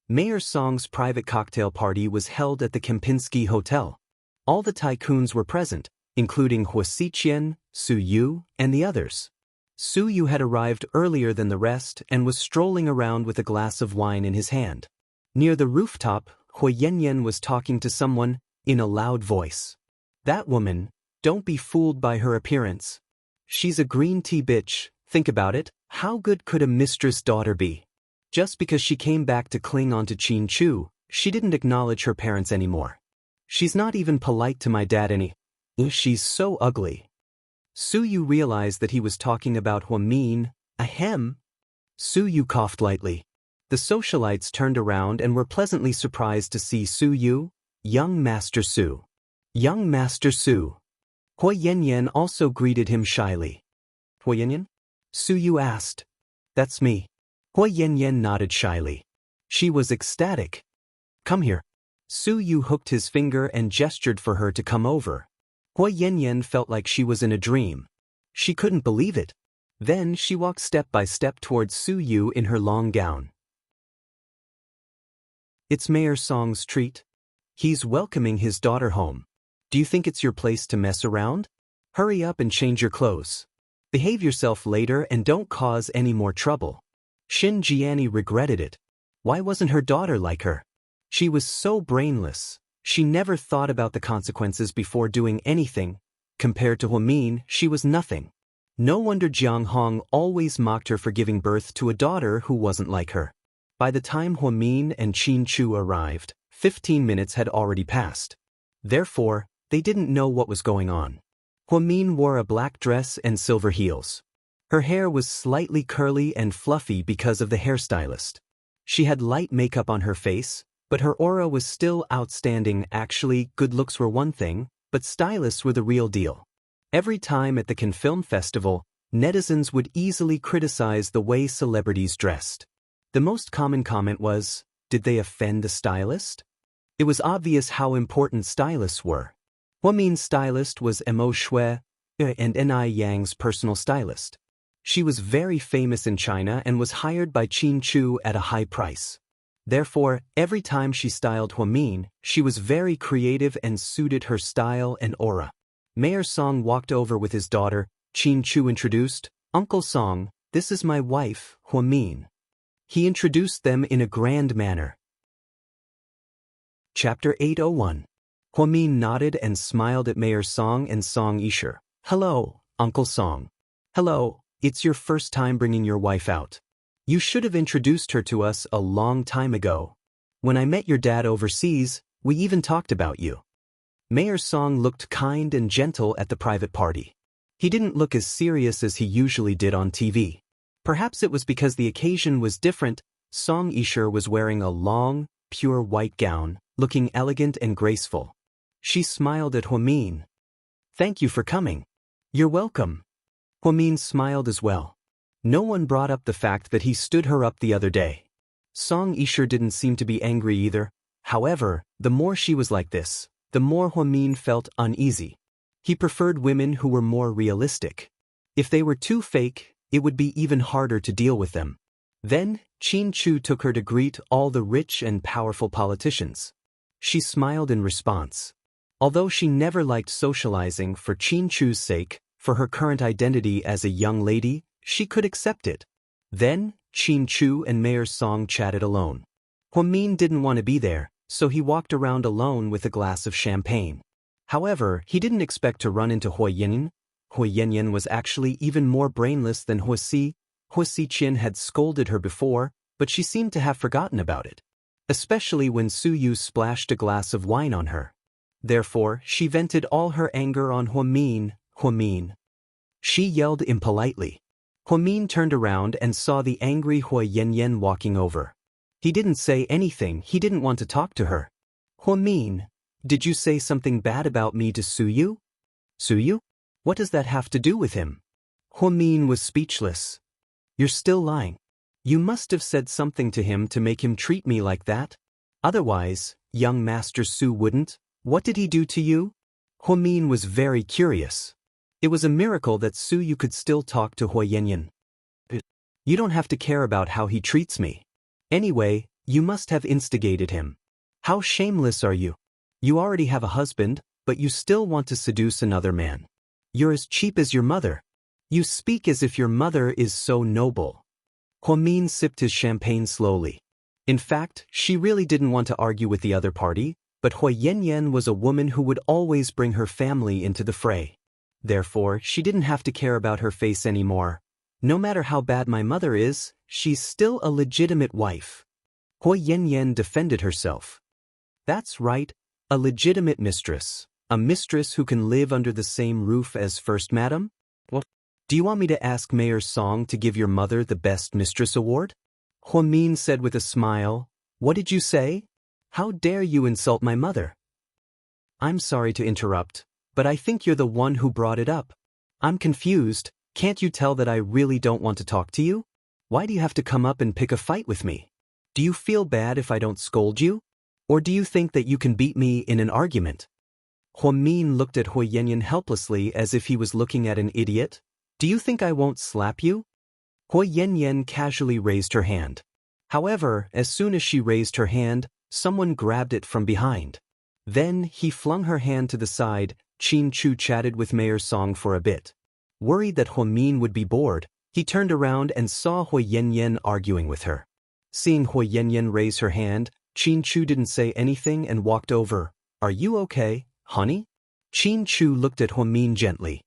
[SPEAKER 1] Mayor Song's private cocktail party was held at the Kempinski Hotel. All the tycoons were present, including Hua Xiqian, Su Yu, and the others. Su Yu had arrived earlier than the rest and was strolling around with a glass of wine in his hand. Near the rooftop, Hua Yanyan was talking to someone, in a loud voice. That woman, don't be fooled by her appearance. She's a green tea bitch, think about it, how good could a mistress daughter be? Just because she came back to cling on to Qin Chu, she didn't acknowledge her parents anymore. She's not even polite to my dad any. She's so ugly. Su Yu realized that he was talking about Hua Min. Ahem. Su Yu coughed lightly. The socialites turned around and were pleasantly surprised to see Su Yu, young Master Su. Young Master Su. Hua Yanyan also greeted him shyly. Hua Yanyan? Su Yu asked. That's me. Hua Yanyan nodded shyly. She was ecstatic. Come here. Su Yu hooked his finger and gestured for her to come over. Hua Yanyan felt like she was in a dream. She couldn't believe it. Then she walked step by step towards Su Yu in her long gown. It's Mayor Song's treat. He's welcoming his daughter home. Do you think it's your place to mess around? Hurry up and change your clothes. Behave yourself later and don't cause any more trouble. Xin Jiani regretted it. Why wasn't her daughter like her? She was so brainless. She never thought about the consequences before doing anything. Compared to Hua Min, she was nothing. No wonder Jiang Hong always mocked her for giving birth to a daughter who wasn't like her. By the time Hua Min and Qin Chu arrived, 15 minutes had already passed. Therefore, they didn't know what was going on. Hua Min wore a black dress and silver heels. Her hair was slightly curly and fluffy because of the hairstylist. She had light makeup on her face, but her aura was still outstanding. Actually, good looks were one thing, but stylists were the real deal. Every time at the Cannes Film Festival, netizens would easily criticize the way celebrities dressed. The most common comment was, did they offend the stylist? It was obvious how important stylists were. Hua Min's stylist was Mo Shui, and Ni Yang's personal stylist. She was very famous in China and was hired by Qin Chu at a high price. Therefore, every time she styled Hua Min, she was very creative and suited her style and aura. Mayor Song walked over with his daughter. Qin Chu introduced, Uncle Song, this is my wife, Hua Min. He introduced them in a grand manner. Chapter 801. Hua Min nodded and smiled at Mayor Song and Song Yisher. Hello, Uncle Song. Hello, it's your first time bringing your wife out. You should have introduced her to us a long time ago. When I met your dad overseas, we even talked about you. Mayor Song looked kind and gentle at the private party. He didn't look as serious as he usually did on TV. Perhaps it was because the occasion was different. Song Yisher was wearing a long, pure white gown, looking elegant and graceful. She smiled at Hua Min. Thank you for coming. You're welcome. Hua Min smiled as well. No one brought up the fact that he stood her up the other day. Song Yisher didn't seem to be angry either. However, the more she was like this, the more Hua Min felt uneasy. He preferred women who were more realistic. If they were too fake, it would be even harder to deal with them. Then, Qin Chu took her to greet all the rich and powerful politicians. She smiled in response. Although she never liked socializing for Qin Chu's sake, for her current identity as a young lady, she could accept it. Then, Qin Chu and Mayor Song chatted alone. Hua Min didn't want to be there, so he walked around alone with a glass of champagne. However, he didn't expect to run into Hua Yanyan. Hua Yanyan was actually even more brainless than Hua Si. Hua Xiqian had scolded her before, but she seemed to have forgotten about it. Especially when Su Yu splashed a glass of wine on her. Therefore, she vented all her anger on Hua Min. Hua Min. She yelled impolitely. Hua Min turned around and saw the angry Hua Yanyan walking over. He didn't say anything. He didn't want to talk to her. Hua Min, did you say something bad about me to Su Yu? Su Yu? What does that have to do with him? Hua Min was speechless. You're still lying. You must have said something to him to make him treat me like that. Otherwise, young Master Su wouldn't. What did he do to you? Hua Min was very curious. It was a miracle that Su Yu could still talk to Hui Yanyan. You don't have to care about how he treats me. Anyway, you must have instigated him. How shameless are you? You already have a husband, but you still want to seduce another man. You're as cheap as your mother. You speak as if your mother is so noble. Huamin sipped his champagne slowly. In fact, she really didn't want to argue with the other party, but Hui Yanyan was a woman who would always bring her family into the fray. Therefore, she didn't have to care about her face anymore. No matter how bad my mother is, she's still a legitimate wife. Hui Yanyan defended herself. That's right, a legitimate mistress. A mistress who can live under the same roof as First Madam? What? Do you want me to ask Mayor Song to give your mother the Best Mistress Award? Huamin said with a smile. What did you say? How dare you insult my mother? I'm sorry to interrupt, but I think you're the one who brought it up. I'm confused. Can't you tell that I really don't want to talk to you? Why do you have to come up and pick a fight with me? Do you feel bad if I don't scold you? Or do you think that you can beat me in an argument? Huamin looked at Hui Yanyan helplessly as if he was looking at an idiot. Do you think I won't slap you? Hui Yanyan casually raised her hand. However, as soon as she raised her hand, someone grabbed it from behind. Then he flung her hand to the side. Qin Chu chatted with Mayor Song for a bit. Worried that Huamin would be bored, he turned around and saw Hui Yanyan arguing with her. Seeing Hui Yanyan raise her hand, Qin Chu didn't say anything and walked over. Are you okay, honey? Qin Chu looked at Huamin gently.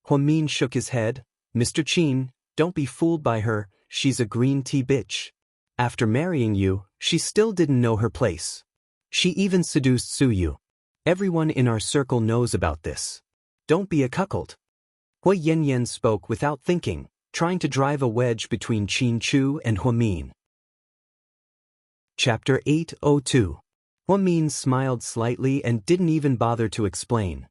[SPEAKER 1] Huamin shook his head. Mr. Qin, don't be fooled by her, she's a green tea bitch. After marrying you, she still didn't know her place. She even seduced Su Yu. Everyone in our circle knows about this. Don't be a cuckold. Hui Yanyan spoke without thinking, trying to drive a wedge between Qin Chu and Huamin. Chapter 802. Huamin smiled slightly and didn't even bother to explain.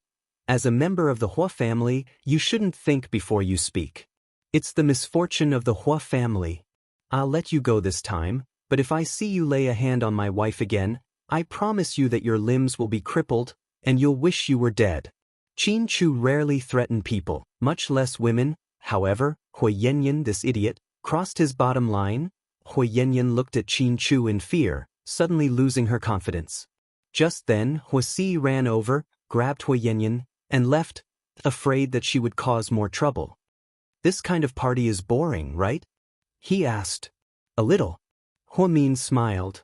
[SPEAKER 1] As a member of the Hua family, you shouldn't think before you speak. It's the misfortune of the Hua family. I'll let you go this time, but if I see you lay a hand on my wife again, I promise you that your limbs will be crippled, and you'll wish you were dead. Qin Chu rarely threatened people, much less women. However, Hui Yanyan, this idiot, crossed his bottom line. Hui Yanyan looked at Qin Chu in fear, suddenly losing her confidence. Just then, Huasi ran over, grabbed Hui Yanyan, and left, afraid that she would cause more trouble. This kind of party is boring, right? He asked. A little. Huamin smiled.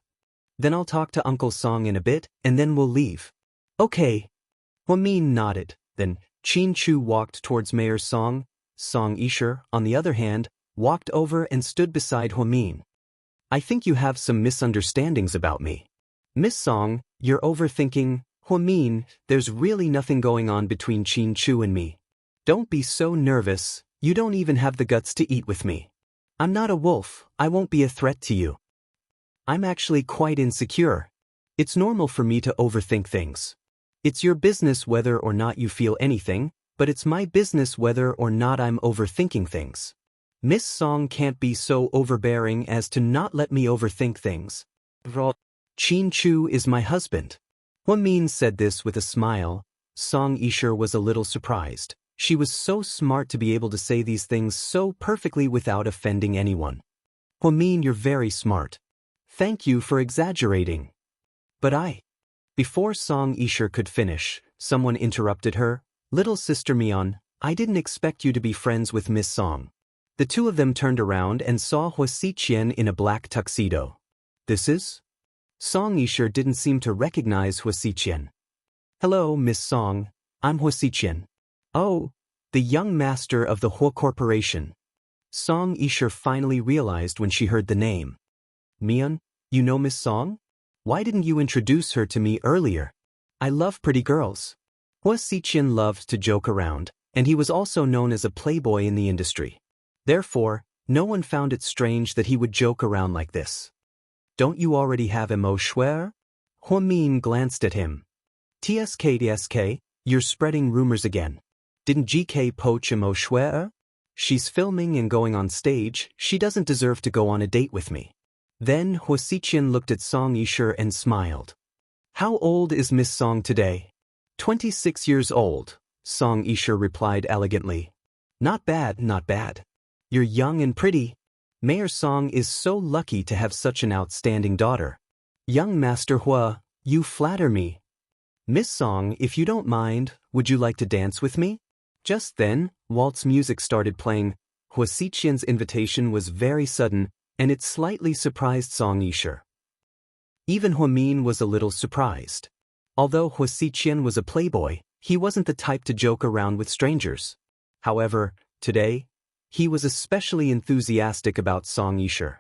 [SPEAKER 1] Then I'll talk to Uncle Song in a bit, and then we'll leave. Okay. Huamin nodded. Then, Qin Chu walked towards Mayor Song. Song Yisher, on the other hand, walked over and stood beside Huamin. I think you have some misunderstandings about me. Miss Song, you're overthinking. Huamin, there's really nothing going on between Qin Chu and me. Don't be so nervous, you don't even have the guts to eat with me. I'm not a wolf, I won't be a threat to you. I'm actually quite insecure. It's normal for me to overthink things. It's your business whether or not you feel anything, but it's my business whether or not I'm overthinking things. Miss Song can't be so overbearing as to not let me overthink things. Qin Chu is my husband. Huamin said this with a smile. Song Yisher was a little surprised. She was so smart to be able to say these things so perfectly without offending anyone. Huamin, you're very smart. Thank you for exaggerating. But Before Song Yisher could finish, someone interrupted her. Little sister Mian, I didn't expect you to be friends with Miss Song. The two of them turned around and saw Huasiqian in a black tuxedo. This is? Song Yisher didn't seem to recognize Huasiqian. Hello, Miss Song. I'm Huasiqian. Oh, the young master of the Hua Corporation. Song Yisher finally realized when she heard the name. Mian, you know Miss Song? Why didn't you introduce her to me earlier? I love pretty girls. Huasiqian loved to joke around, and he was also known as a playboy in the industry. Therefore, no one found it strange that he would joke around like this. Don't you already have Mo Shuer? Huamin glanced at him. TSK, you're spreading rumors again. Didn't GK poach Mo Shuer? She's filming and going on stage, she doesn't deserve to go on a date with me. Then Huasiqian looked at Song Yisher and smiled. How old is Miss Song today? 26 years old. Song Yixia replied elegantly. Not bad, not bad. You're young and pretty. Mayor Song is so lucky to have such an outstanding daughter. Young Master Hua, you flatter me. Miss Song, if you don't mind, would you like to dance with me? Just then, waltz music started playing. Hua Xiqian's invitation was very sudden, and it slightly surprised Song Yixia. Even Hua Min was a little surprised. Although Hua Xiqian was a playboy, he wasn't the type to joke around with strangers. However, today, he was especially enthusiastic about Song Yixia.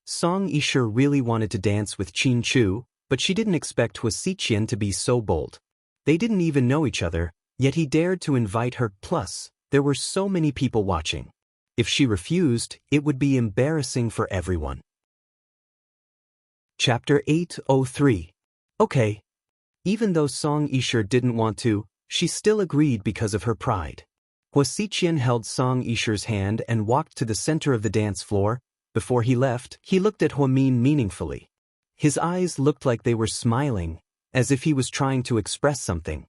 [SPEAKER 1] Song Yixia really wanted to dance with Qin Chu, but she didn't expect Hua Xiqian to be so bold. They didn't even know each other, yet he dared to invite her, plus, there were so many people watching. If she refused, it would be embarrassing for everyone. Chapter 803. Okay. Even though Song Yixia didn't want to, she still agreed because of her pride. Hua Xiqian held Song Yixia's hand and walked to the center of the dance floor. Before he left, he looked at Hua Min meaningfully. His eyes looked like they were smiling, as if he was trying to express something.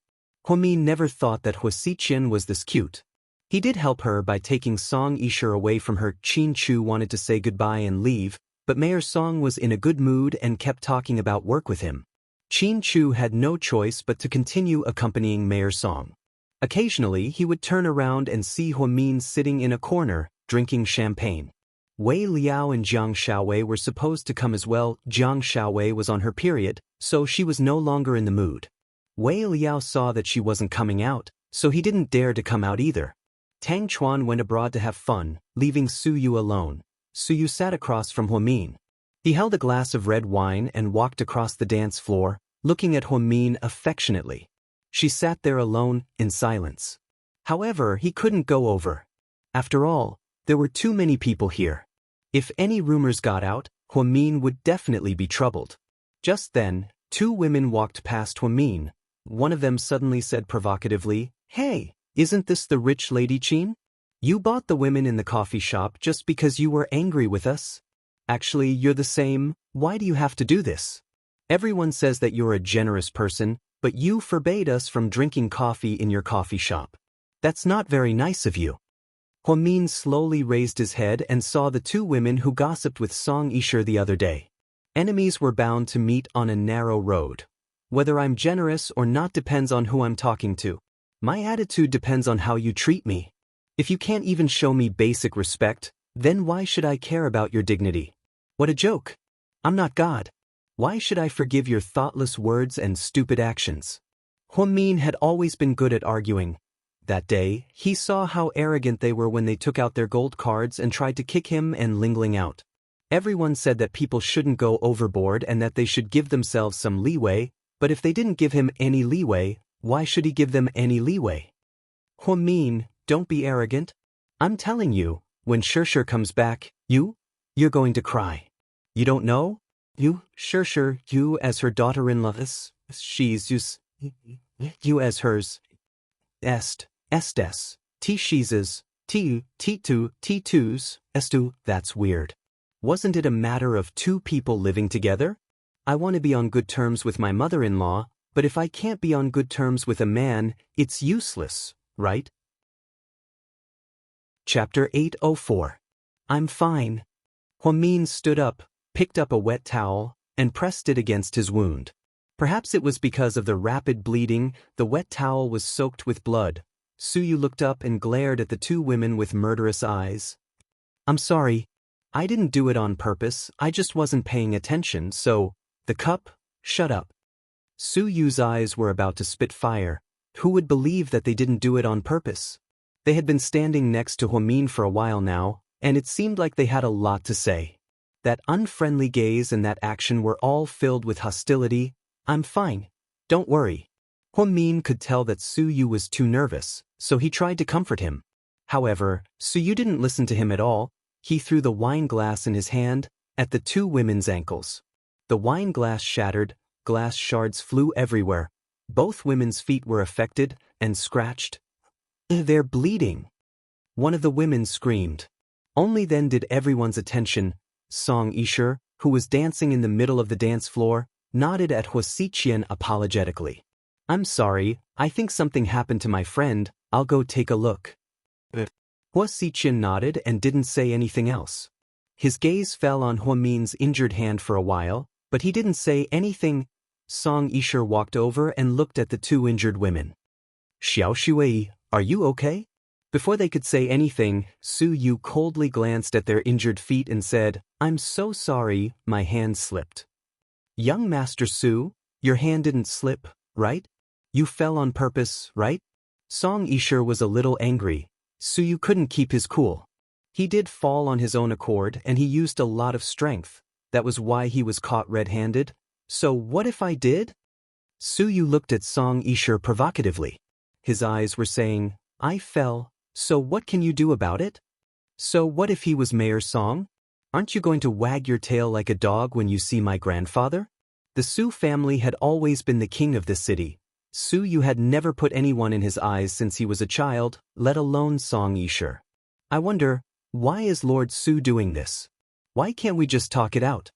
[SPEAKER 1] Hua Min never thought that Hua Xiqian was this cute. He did help her by taking Song Yixia away from her. Qin Chu wanted to say goodbye and leave, but Mayor Song was in a good mood and kept talking about work with him. Qin Chu had no choice but to continue accompanying Mayor Song. Occasionally, he would turn around and see Hua Min sitting in a corner, drinking champagne. Wei Liao and Jiang Shaowei were supposed to come as well. Jiang Shaowei was on her period, so she was no longer in the mood. Wei Liao saw that she wasn't coming out, so he didn't dare to come out either. Tang Chuan went abroad to have fun, leaving Su Yu alone. Su Yu sat across from Hua Min. He held a glass of red wine and walked across the dance floor, looking at Hua Min affectionately. She sat there alone, in silence. However, he couldn't go over. After all, there were too many people here. If any rumors got out, Hua Min would definitely be troubled. Just then, two women walked past Hua Min. One of them suddenly said provocatively, "Hey, isn't this the rich lady Qin? You bought the women in the coffee shop just because you were angry with us? Actually, you're the same. Why do you have to do this? Everyone says that you're a generous person, but you forbade us from drinking coffee in your coffee shop. That's not very nice of you." Hua Min slowly raised his head and saw the two women who gossiped with Song Yixia the other day. Enemies were bound to meet on a narrow road. Whether I'm generous or not depends on who I'm talking to. My attitude depends on how you treat me. If you can't even show me basic respect, then why should I care about your dignity? What a joke. I'm not God. Why should I forgive your thoughtless words and stupid actions? Hua Min had always been good at arguing. That day, he saw how arrogant they were when they took out their gold cards and tried to kick him and Ling Ling out. Everyone said that people shouldn't go overboard and that they should give themselves some leeway, but if they didn't give him any leeway, why should he give them any leeway? Hua Min, don't be arrogant. I'm telling you, when Shirshir comes back, you're going to cry. You don't know? Shirshir, you as her daughter-in-law, she's you as hers. Estes, T-she's, T2's, Estu, that's weird. Wasn't it a matter of two people living together? I want to be on good terms with my mother-in-law, but if I can't be on good terms with a man, it's useless, right? Chapter 804. I'm fine. Hua Min stood up, picked up a wet towel, and pressed it against his wound. Perhaps it was because of the rapid bleeding, the wet towel was soaked with blood. Su Yu looked up and glared at the two women with murderous eyes. I'm sorry. I didn't do it on purpose, I just wasn't paying attention, so, the cup, shut up. Su Yu's eyes were about to spit fire. Who would believe that they didn't do it on purpose? They had been standing next to Hua Min for a while now, and it seemed like they had a lot to say. That unfriendly gaze and that action were all filled with hostility. I'm fine. Don't worry. Hua Min could tell that Su Yu was too nervous, so he tried to comfort him. However, Su Yu didn't listen to him at all. He threw the wine glass in his hand, at the two women's ankles. The wine glass shattered, glass shards flew everywhere. Both women's feet were affected and scratched. They're bleeding. One of the women screamed. Only then did everyone's attention. Song Yixia, who was dancing in the middle of the dance floor, nodded at Hua Xiqian apologetically. I'm sorry, I think something happened to my friend, I'll go take a look. Hua Xichen nodded and didn't say anything else. His gaze fell on Huamin's injured hand for a while, but he didn't say anything. Song Yisher walked over and looked at the two injured women. Xiao Shuei, are you okay? Before they could say anything, Su Yu coldly glanced at their injured feet and said, I'm so sorry, my hand slipped. Young Master Su, your hand didn't slip, right? You fell on purpose, right? Song Yisher was a little angry. Su Yu couldn't keep his cool. He did fall on his own accord and he used a lot of strength. That was why he was caught red-handed. So what if I did? Su Yu looked at Song Yisher provocatively. His eyes were saying, I fell, so what can you do about it? So what if he was Mayor Song? Aren't you going to wag your tail like a dog when you see my grandfather? The Su family had always been the king of this city. Su Yu had never put anyone in his eyes since he was a child, let alone Song Yisher. I wonder, why is Lord Su doing this? Why can't we just talk it out?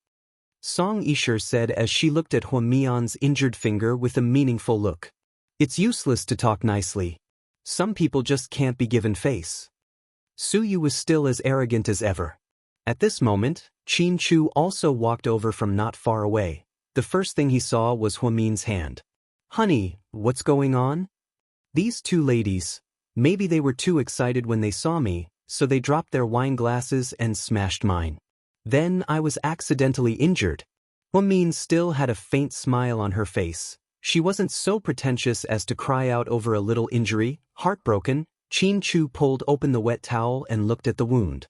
[SPEAKER 1] Song Yisher said as she looked at Huamian's injured finger with a meaningful look. It's useless to talk nicely. Some people just can't be given face. Su Yu was still as arrogant as ever. At this moment, Qin Chu also walked over from not far away. The first thing he saw was Huamin's hand. Honey, what's going on? These two ladies, maybe they were too excited when they saw me, so they dropped their wine glasses and smashed mine. Then I was accidentally injured. Huamin still had a faint smile on her face. She wasn't so pretentious as to cry out over a little injury. Heartbroken, Qin Chu pulled open the wet towel and looked at the wound.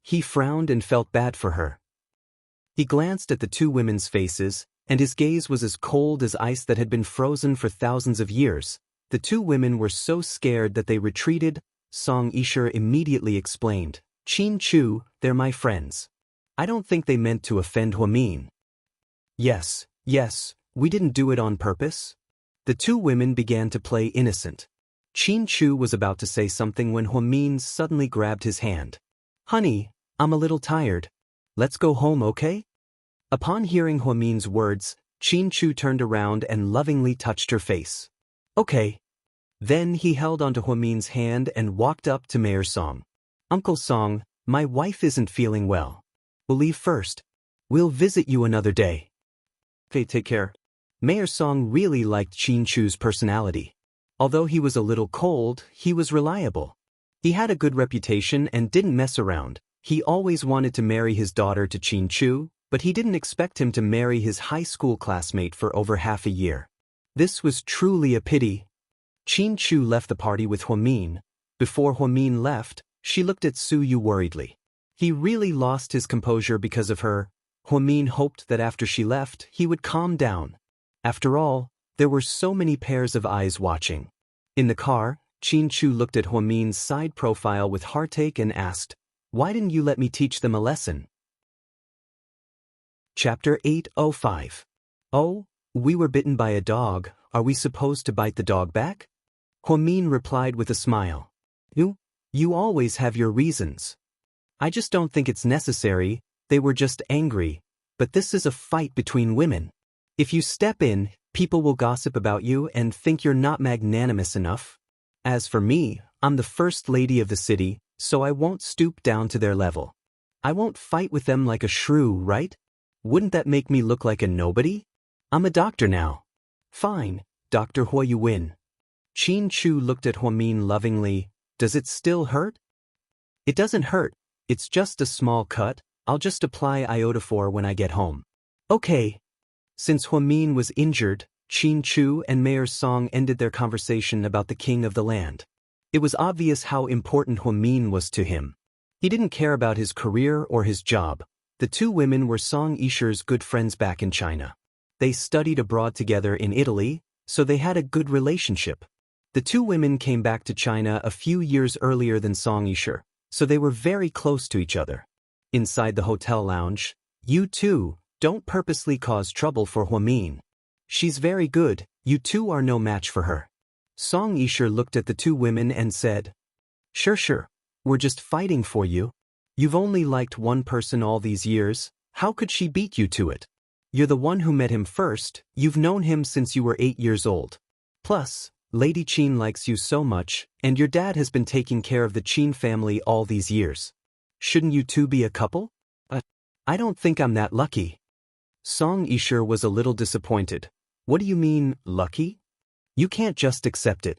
[SPEAKER 1] He frowned and felt bad for her. He glanced at the two women's faces, and his gaze was as cold as ice that had been frozen for thousands of years. The two women were so scared that they retreated. Song Yisher immediately explained, Qin Chu, they're my friends. I don't think they meant to offend Huamin. Yes, we didn't do it on purpose. The two women began to play innocent. Qin Chu was about to say something when Huamin suddenly grabbed his hand. Honey, I'm a little tired. Let's go home, okay? Upon hearing Huamin's words, Qin Chu turned around and lovingly touched her face. Okay. Then he held onto Huamin's hand and walked up to Mayor Song. Uncle Song, my wife isn't feeling well. We'll leave first. We'll visit you another day. Okay, take care. Mayor Song really liked Qin Chu's personality. Although he was a little cold, he was reliable. He had a good reputation and didn't mess around. He always wanted to marry his daughter to Qin Chu, but he didn't expect him to marry his high school classmate for over half a year. This was truly a pity. Qin Chu left the party with Huamin. Before Huamin left, she looked at Su Yu worriedly. He really lost his composure because of her. Huamin hoped that after she left, he would calm down. After all, there were so many pairs of eyes watching. In the car, Qin Chu looked at Huamin's side profile with heartache and asked, Why didn't you let me teach them a lesson? Chapter 805. Oh, we were bitten by a dog, are we supposed to bite the dog back? Huamin replied with a smile. You always have your reasons. I just don't think it's necessary, they were just angry, but this is a fight between women. If you step in, people will gossip about you and think you're not magnanimous enough. As for me, I'm the first lady of the city, so I won't stoop down to their level. I won't fight with them like a shrew, right? Wouldn't that make me look like a nobody? I'm a doctor now. Fine, Dr. Hua win. Qin Chu looked at Huamin lovingly. Does it still hurt? It doesn't hurt, it's just a small cut. I'll just apply iodophor when I get home. Okay. Since Huamin was injured, Qin Chu and Mayor Song ended their conversation about the king of the land. It was obvious how important Huamin was to him. He didn't care about his career or his job. The two women were Song Yisher's good friends back in China. They studied abroad together in Italy, so they had a good relationship. The two women came back to China a few years earlier than Song Yisher, so they were very close to each other. Inside the hotel lounge, you two, don't purposely cause trouble for Huamin. She's very good, you two are no match for her. Song Yisher looked at the two women and said, Sure, we're just fighting for you. You've only liked one person all these years, how could she beat you to it? You're the one who met him first, you've known him since you were 8 years old. Plus, Lady Qin likes you so much, and your dad has been taking care of the Qin family all these years. Shouldn't you two be a couple? I don't think I'm that lucky. Song Yisher was a little disappointed. What do you mean, lucky? You can't just accept it.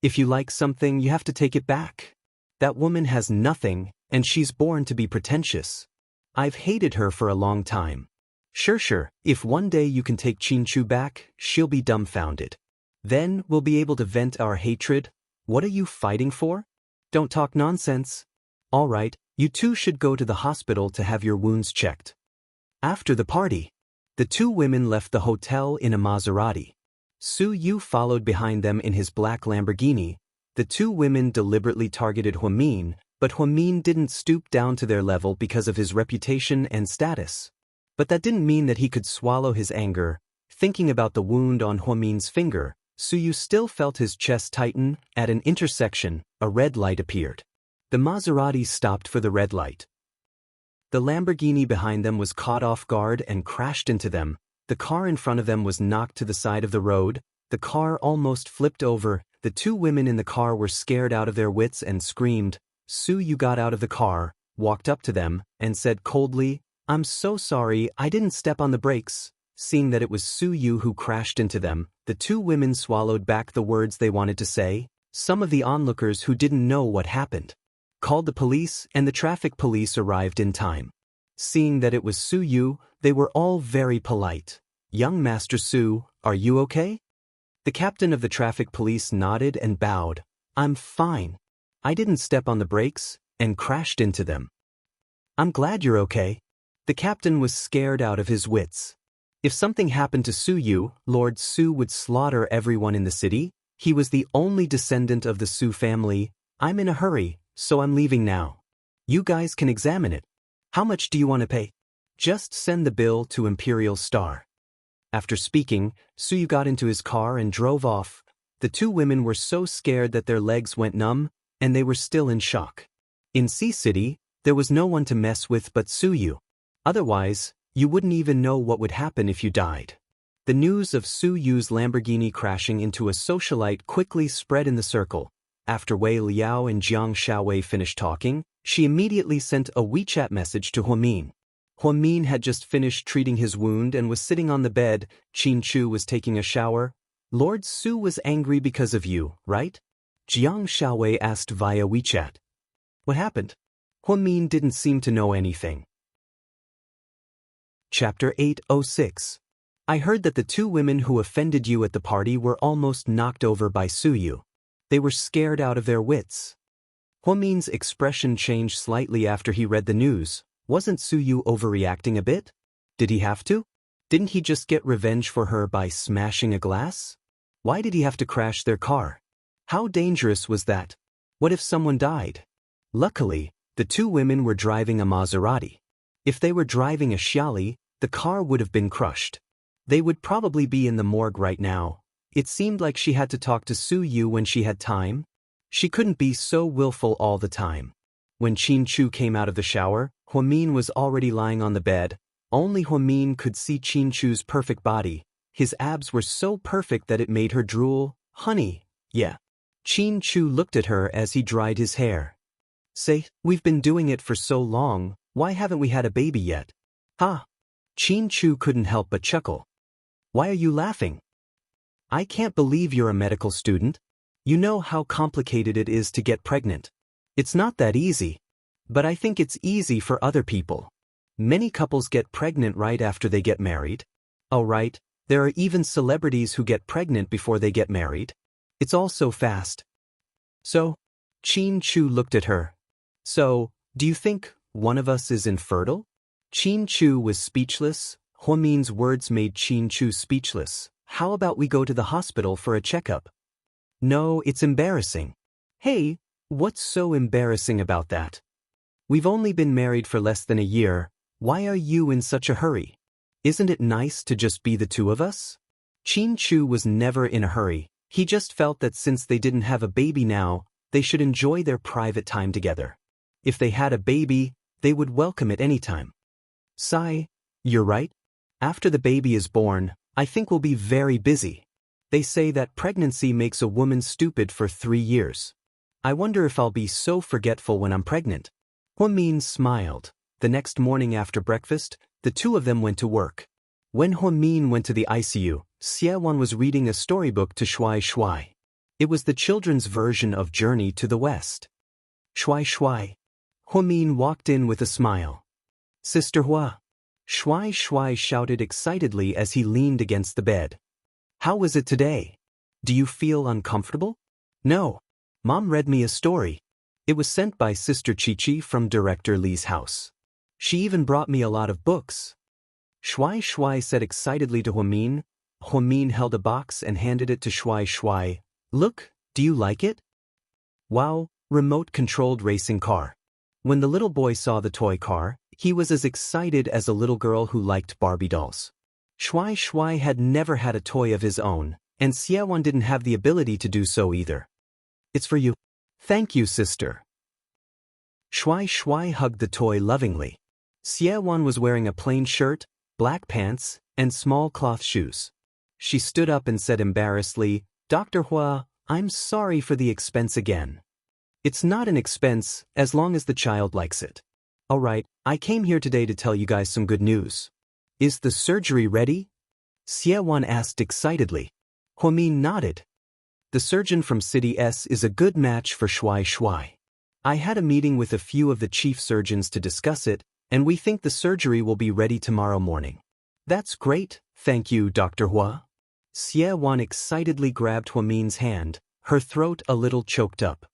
[SPEAKER 1] If you like something, you have to take it back. That woman has nothing, and she's born to be pretentious. I've hated her for a long time. Sure, if one day you can take Qinchu back, she'll be dumbfounded. Then we'll be able to vent our hatred. What are you fighting for? Don't talk nonsense. All right, you two should go to the hospital to have your wounds checked. After the party, the two women left the hotel in a Maserati. Su Yu followed behind them in his black Lamborghini. The two women deliberately targeted Huamin, but Huamin didn't stoop down to their level because of his reputation and status. But that didn't mean that he could swallow his anger. Thinking about the wound on Huamin's finger, Su Yu still felt his chest tighten. At an intersection, a red light appeared. The Maserati stopped for the red light. The Lamborghini behind them was caught off guard and crashed into them. The car in front of them was knocked to the side of the road. The car almost flipped over. The two women in the car were scared out of their wits and screamed. Su Yu got out of the car, walked up to them, and said coldly, "I'm so sorry, I didn't step on the brakes." Seeing that it was Su Yu who crashed into them, the two women swallowed back the words they wanted to say. Some of the onlookers who didn't know what happened called the police, and the traffic police arrived in time. Seeing that it was Su Yu, they were all very polite. "Young Master Su, are you okay?" The captain of the traffic police nodded and bowed. "I'm fine. I didn't step on the brakes, and crashed into them." "I'm glad you're okay." The captain was scared out of his wits. If something happened to Su Yu, Lord Su would slaughter everyone in the city. He was the only descendant of the Su family. "I'm in a hurry, so I'm leaving now. You guys can examine it. How much do you want to pay?" "Just send the bill to Imperial Star." After speaking, Su Yu got into his car and drove off. The two women were so scared that their legs went numb, and they were still in shock. In Sea City, there was no one to mess with but Su Yu. Otherwise, you wouldn't even know what would happen if you died. The news of Su Yu's Lamborghini crashing into a socialite quickly spread in the circle. After Wei Liao and Jiang Xiaowei finished talking, she immediately sent a WeChat message to Huamin. Huamin had just finished treating his wound and was sitting on the bed. Qin Chu was taking a shower. "Lord Su was angry because of you, right?" Jiang Xiaowei asked via WeChat. "What happened?" Huamin didn't seem to know anything. Chapter 806. I heard that the two women who offended you at the party were almost knocked over by Su Yu. They were scared out of their wits. Huamin's expression changed slightly after he read the news. Wasn't Su Yu overreacting a bit? Did he have to? Didn't he just get revenge for her by smashing a glass? Why did he have to crash their car? How dangerous was that? What if someone died? Luckily, the two women were driving a Maserati. If they were driving a Xiali, the car would have been crushed. They would probably be in the morgue right now. It seemed like she had to talk to Su Yu when she had time. She couldn't be so willful all the time. When Qin Chu came out of the shower, Huamin was already lying on the bed. Only Huamin could see Qin Chu's perfect body. His abs were so perfect that it made her drool. "Honey, yeah." Qin Chu looked at her as he dried his hair. "Say, we've been doing it for so long, why haven't we had a baby yet?" "Ha!" Qin Chu couldn't help but chuckle. "Why are you laughing?" "I can't believe you're a medical student. You know how complicated it is to get pregnant. It's not that easy. But I think it's easy for other people. Many couples get pregnant right after they get married. Oh right, there are even celebrities who get pregnant before they get married. It's all so fast." "So?" Qin Chu looked at her. "So, do you think one of us is infertile?" Qin Chu was speechless. Huamin's words made Qin Chu speechless. "How about we go to the hospital for a checkup?" "No, it's embarrassing." "Hey, what's so embarrassing about that? We've only been married for less than a year. Why are you in such a hurry? Isn't it nice to just be the two of us?" Qin Chu was never in a hurry. He just felt that since they didn't have a baby now, they should enjoy their private time together. If they had a baby, they would welcome it anytime. "Sai, you're right. After the baby is born, I think we'll be very busy. They say that pregnancy makes a woman stupid for 3 years. I wonder if I'll be so forgetful when I'm pregnant. Huamin smiled. The next morning after breakfast, the two of them went to work. When Huamin went to the ICU, Xiaowan was reading a storybook to Shuai Shuai. It was the children's version of Journey to the West. Shuai Shuai. Huamin walked in with a smile. Sister Hua. Shuai Shuai shouted excitedly as he leaned against the bed. How was it today? Do you feel uncomfortable? No. Mom read me a story. It was sent by Sister Chi-Chi from Director Li's house. She even brought me a lot of books. Shuai Shuai said excitedly to Huamin. Huamin held a box and handed it to Shuai Shuai. Look, do you like it? Wow, remote-controlled racing car. When the little boy saw the toy car, he was as excited as a little girl who liked Barbie dolls. Shuai Shuai had never had a toy of his own, and Xiaowan didn't have the ability to do so either. It's for you. Thank you, sister. Shuai Shuai hugged the toy lovingly. Xiaowan was wearing a plain shirt, black pants, and small cloth shoes. She stood up and said embarrassedly, Dr. Hua, I'm sorry for the expense again. It's not an expense as long as the child likes it. Alright, I came here today to tell you guys some good news. Is the surgery ready? Xiaowan asked excitedly. Huamin nodded. The surgeon from City S is a good match for Shuai Shuai. I had a meeting with a few of the chief surgeons to discuss it, and we think the surgery will be ready tomorrow morning. That's great, thank you, Dr. Hua. Xiaowan excitedly grabbed Huamin's hand, her throat a little choked up.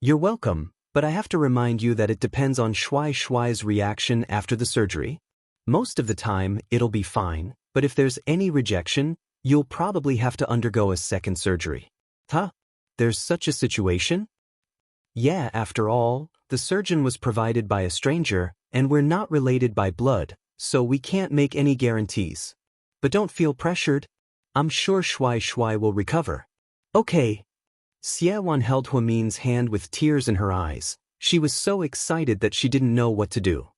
[SPEAKER 1] You're welcome, but I have to remind you that it depends on Shuai Shuai's reaction after the surgery. Most of the time, it'll be fine, but if there's any rejection, you'll probably have to undergo a second surgery. Huh? There's such a situation? Yeah, after all, the surgeon was provided by a stranger, and we're not related by blood, so we can't make any guarantees. But don't feel pressured. I'm sure Shuai Shuai will recover. Okay. Xiaowan held Huamin's hand with tears in her eyes. She was so excited that she didn't know what to do.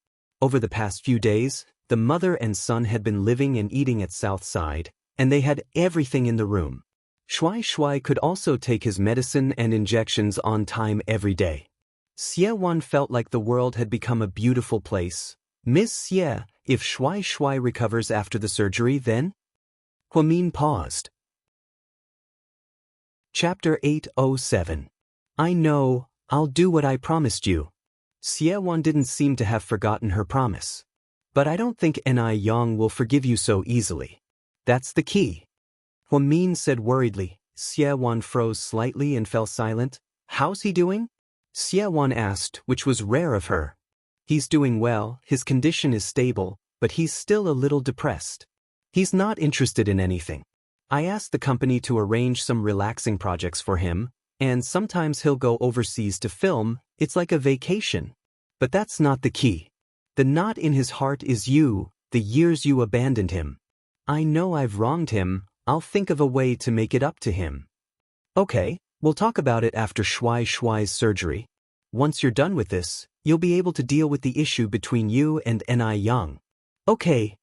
[SPEAKER 1] Over the past few days, the mother and son had been living and eating at Southside, and they had everything in the room. Shuai Shuai could also take his medicine and injections on time every day. Xiaowan felt like the world had become a beautiful place. Miss Xie, if Shuai Shuai recovers after the surgery, then? Huamin paused. Chapter 807. I know, I'll do what I promised you. Xiaowan didn't seem to have forgotten her promise. But I don't think Ni Yang will forgive you so easily. That's the key. Huamin said worriedly. Xiaowan froze slightly and fell silent. How's he doing? Xiaowan asked, which was rare of her. He's doing well, his condition is stable, but he's still a little depressed. He's not interested in anything. I asked the company to arrange some relaxing projects for him, and sometimes he'll go overseas to film. It's like a vacation. But that's not the key. The knot in his heart is you, the years you abandoned him. I know I've wronged him, I'll think of a way to make it up to him. Okay, we'll talk about it after Shuai Shuai's surgery. Once you're done with this, you'll be able to deal with the issue between you and Ni Yang. Okay.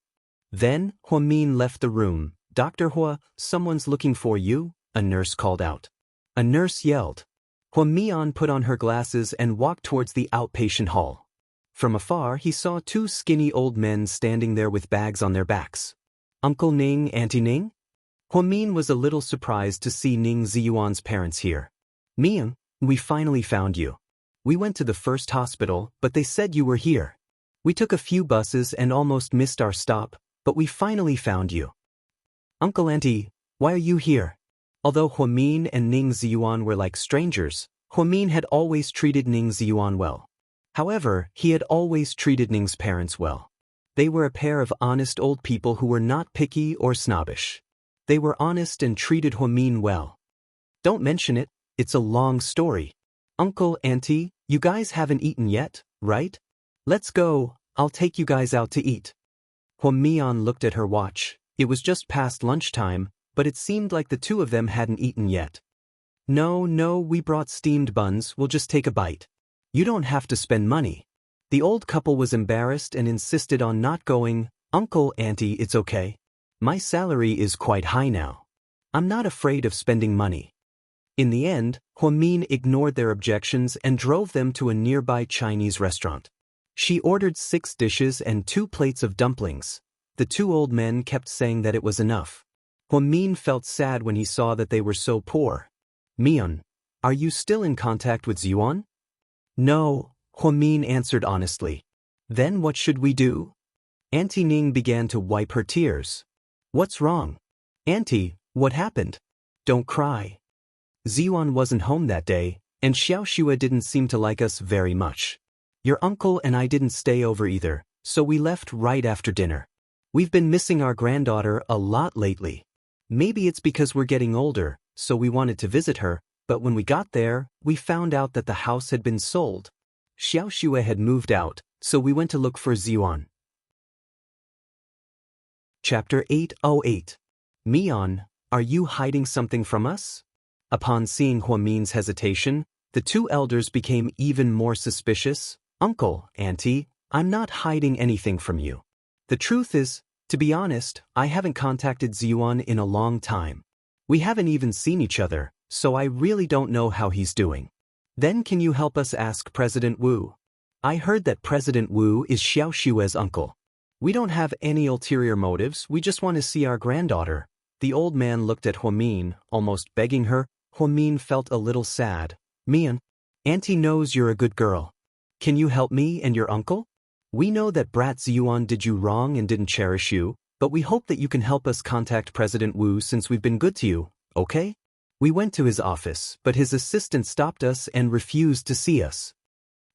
[SPEAKER 1] Then, Huamin left the room. Dr. Hua, someone's looking for you, a nurse called out. A nurse yelled. Huamian put on her glasses and walked towards the outpatient hall. From afar he saw two skinny old men standing there with bags on their backs. Uncle Ning, Auntie Ning? Huamin was a little surprised to see Ning Ziyuan's parents here. Ming, we finally found you. We went to the first hospital, but they said you were here. We took a few buses and almost missed our stop, but we finally found you. Uncle Auntie, why are you here? Although Huamin and Ning Ziyuan were like strangers, Huamin had always treated Ning Ziyuan well. However, he had always treated Ning's parents well. They were a pair of honest old people who were not picky or snobbish. They were honest and treated Huamin well. Don't mention it, it's a long story. Uncle, Auntie, you guys haven't eaten yet, right? Let's go, I'll take you guys out to eat. Huamian looked at her watch. It was just past lunchtime, but it seemed like the two of them hadn't eaten yet. No, we brought steamed buns, we'll just take a bite. You don't have to spend money. The old couple was embarrassed and insisted on not going. Uncle, Auntie, it's okay. My salary is quite high now. I'm not afraid of spending money. In the end, Huamin ignored their objections and drove them to a nearby Chinese restaurant. She ordered 6 dishes and 2 plates of dumplings. The 2 old men kept saying that it was enough. Huamin felt sad when he saw that they were so poor. Mian, are you still in contact with Ziyuan? No, Huamin answered honestly. Then what should we do? Auntie Ning began to wipe her tears. What's wrong? Auntie, what happened? Don't cry. Ziyuan wasn't home that day, and Xiaoxue didn't seem to like us very much. Your uncle and I didn't stay over either, so we left right after dinner. We've been missing our granddaughter a lot lately. Maybe it's because we're getting older, so we wanted to visit her, but when we got there, we found out that the house had been sold. Xiaoxue had moved out, so we went to look for Ziyuan. Chapter 808. Mian, are you hiding something from us? Upon seeing Huamin's hesitation, the 2 elders became even more suspicious. Uncle, Auntie, I'm not hiding anything from you. The truth is, to be honest, I haven't contacted Ziyuan in a long time. We haven't even seen each other, so I really don't know how he's doing. Then can you help us ask President Wu? I heard that President Wu is Xiaoxue's uncle. We don't have any ulterior motives, we just want to see our granddaughter. The old man looked at Huamin, almost begging her. Huamin felt a little sad. Mian, Auntie knows you're a good girl. Can you help me and your uncle? We know that Brat Ziyuan did you wrong and didn't cherish you, but we hope that you can help us contact President Wu since we've been good to you, okay? We went to his office, but his assistant stopped us and refused to see us.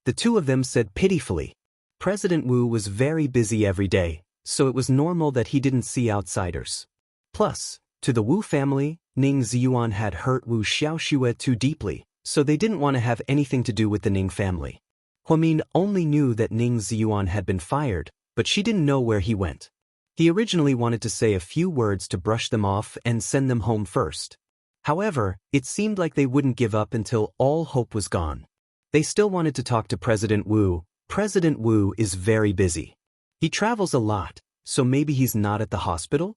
[SPEAKER 1] The 2 of them said pitifully. President Wu was very busy every day, so it was normal that he didn't see outsiders. Plus, to the Wu family, Ning Ziyuan had hurt Wu Xiaoxue too deeply, so they didn't want to have anything to do with the Ning family. Huamin only knew that Ning Ziyuan had been fired, but she didn't know where he went. He originally wanted to say a few words to brush them off and send them home first. However, it seemed like they wouldn't give up until all hope was gone. They still wanted to talk to President Wu. President Wu is very busy. He travels a lot, so maybe he's not at the hospital?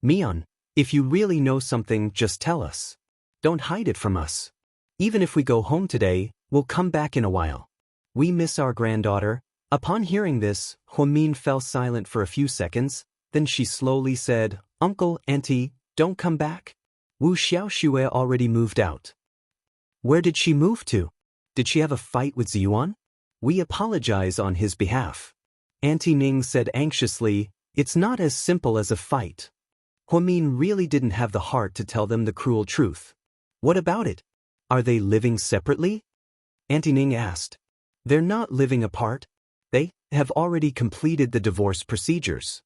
[SPEAKER 1] Mian, if you really know something, just tell us. Don't hide it from us. Even if we go home today, we'll come back in a while. We miss our granddaughter. Upon hearing this, Huamin fell silent for a few seconds, then she slowly said, Uncle, Auntie, don't come back. Wu Xiaoxue already moved out. Where did she move to? Did she have a fight with Ziyuan? We apologize on his behalf. Auntie Ning said anxiously, it's not as simple as a fight. Huamin really didn't have the heart to tell them the cruel truth. What about it? Are they living separately? Auntie Ning asked. They're not living apart. They have already completed the divorce procedures.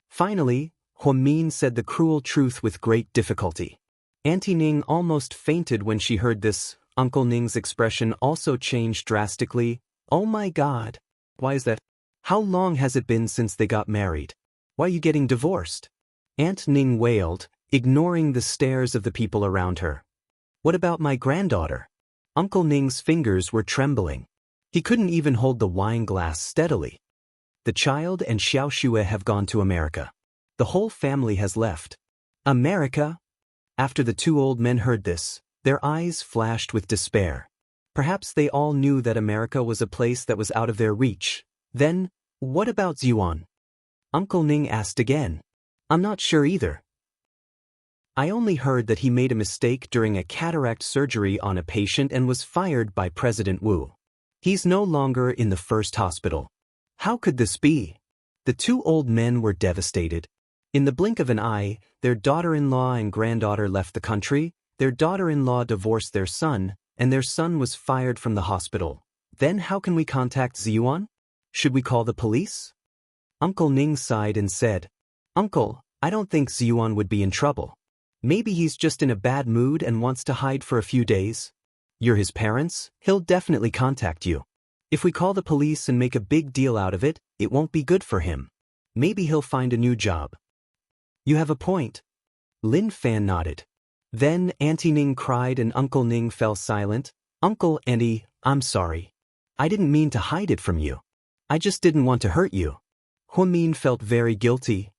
[SPEAKER 1] Finally, Huamin said the cruel truth with great difficulty. Auntie Ning almost fainted when she heard this. Uncle Ning's expression also changed drastically. Oh my God. Why is that? How long has it been since they got married? Why are you getting divorced? Aunt Ning wailed, ignoring the stares of the people around her. What about my granddaughter? Uncle Ning's fingers were trembling. He couldn't even hold the wine glass steadily. The child and Xiaoxue have gone to America. The whole family has left. America? After the 2 old men heard this, their eyes flashed with despair. Perhaps they all knew that America was a place that was out of their reach. Then, what about Ziyuan? Uncle Ning asked again. I'm not sure either. I only heard that he made a mistake during a cataract surgery on a patient and was fired by President Wu. He's no longer in the first hospital. How could this be? The 2 old men were devastated. In the blink of an eye, their daughter-in-law and granddaughter left the country, their daughter-in-law divorced their son, and their son was fired from the hospital. Then how can we contact Ziyuan? Should we call the police? Uncle Ning sighed and said, Uncle, I don't think Ziyuan would be in trouble. Maybe he's just in a bad mood and wants to hide for a few days. You're his parents, he'll definitely contact you. If we call the police and make a big deal out of it, it won't be good for him. Maybe he'll find a new job. You have a point. Lin Fan nodded. Then Auntie Ning cried and Uncle Ning fell silent. Uncle Auntie, I'm sorry. I didn't mean to hide it from you. I just didn't want to hurt you. Huamin felt very guilty.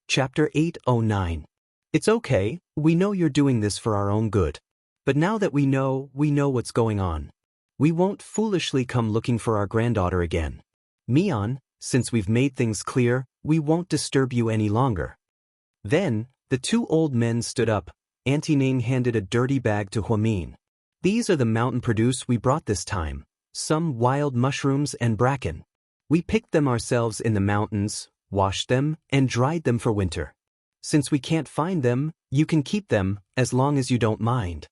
[SPEAKER 1] Chapter 809. It's okay, we know you're doing this for our own good. But now that we know what's going on. We won't foolishly come looking for our granddaughter again. Mian, since we've made things clear, we won't disturb you any longer. Then, the two old men stood up. Auntie Ning handed a dirty bag to Huamin. These are the mountain produce we brought this time. Some wild mushrooms and bracken. We picked them ourselves in the mountains, washed them, and dried them for winter. Since we can't find them, you can keep them, as long as you don't mind.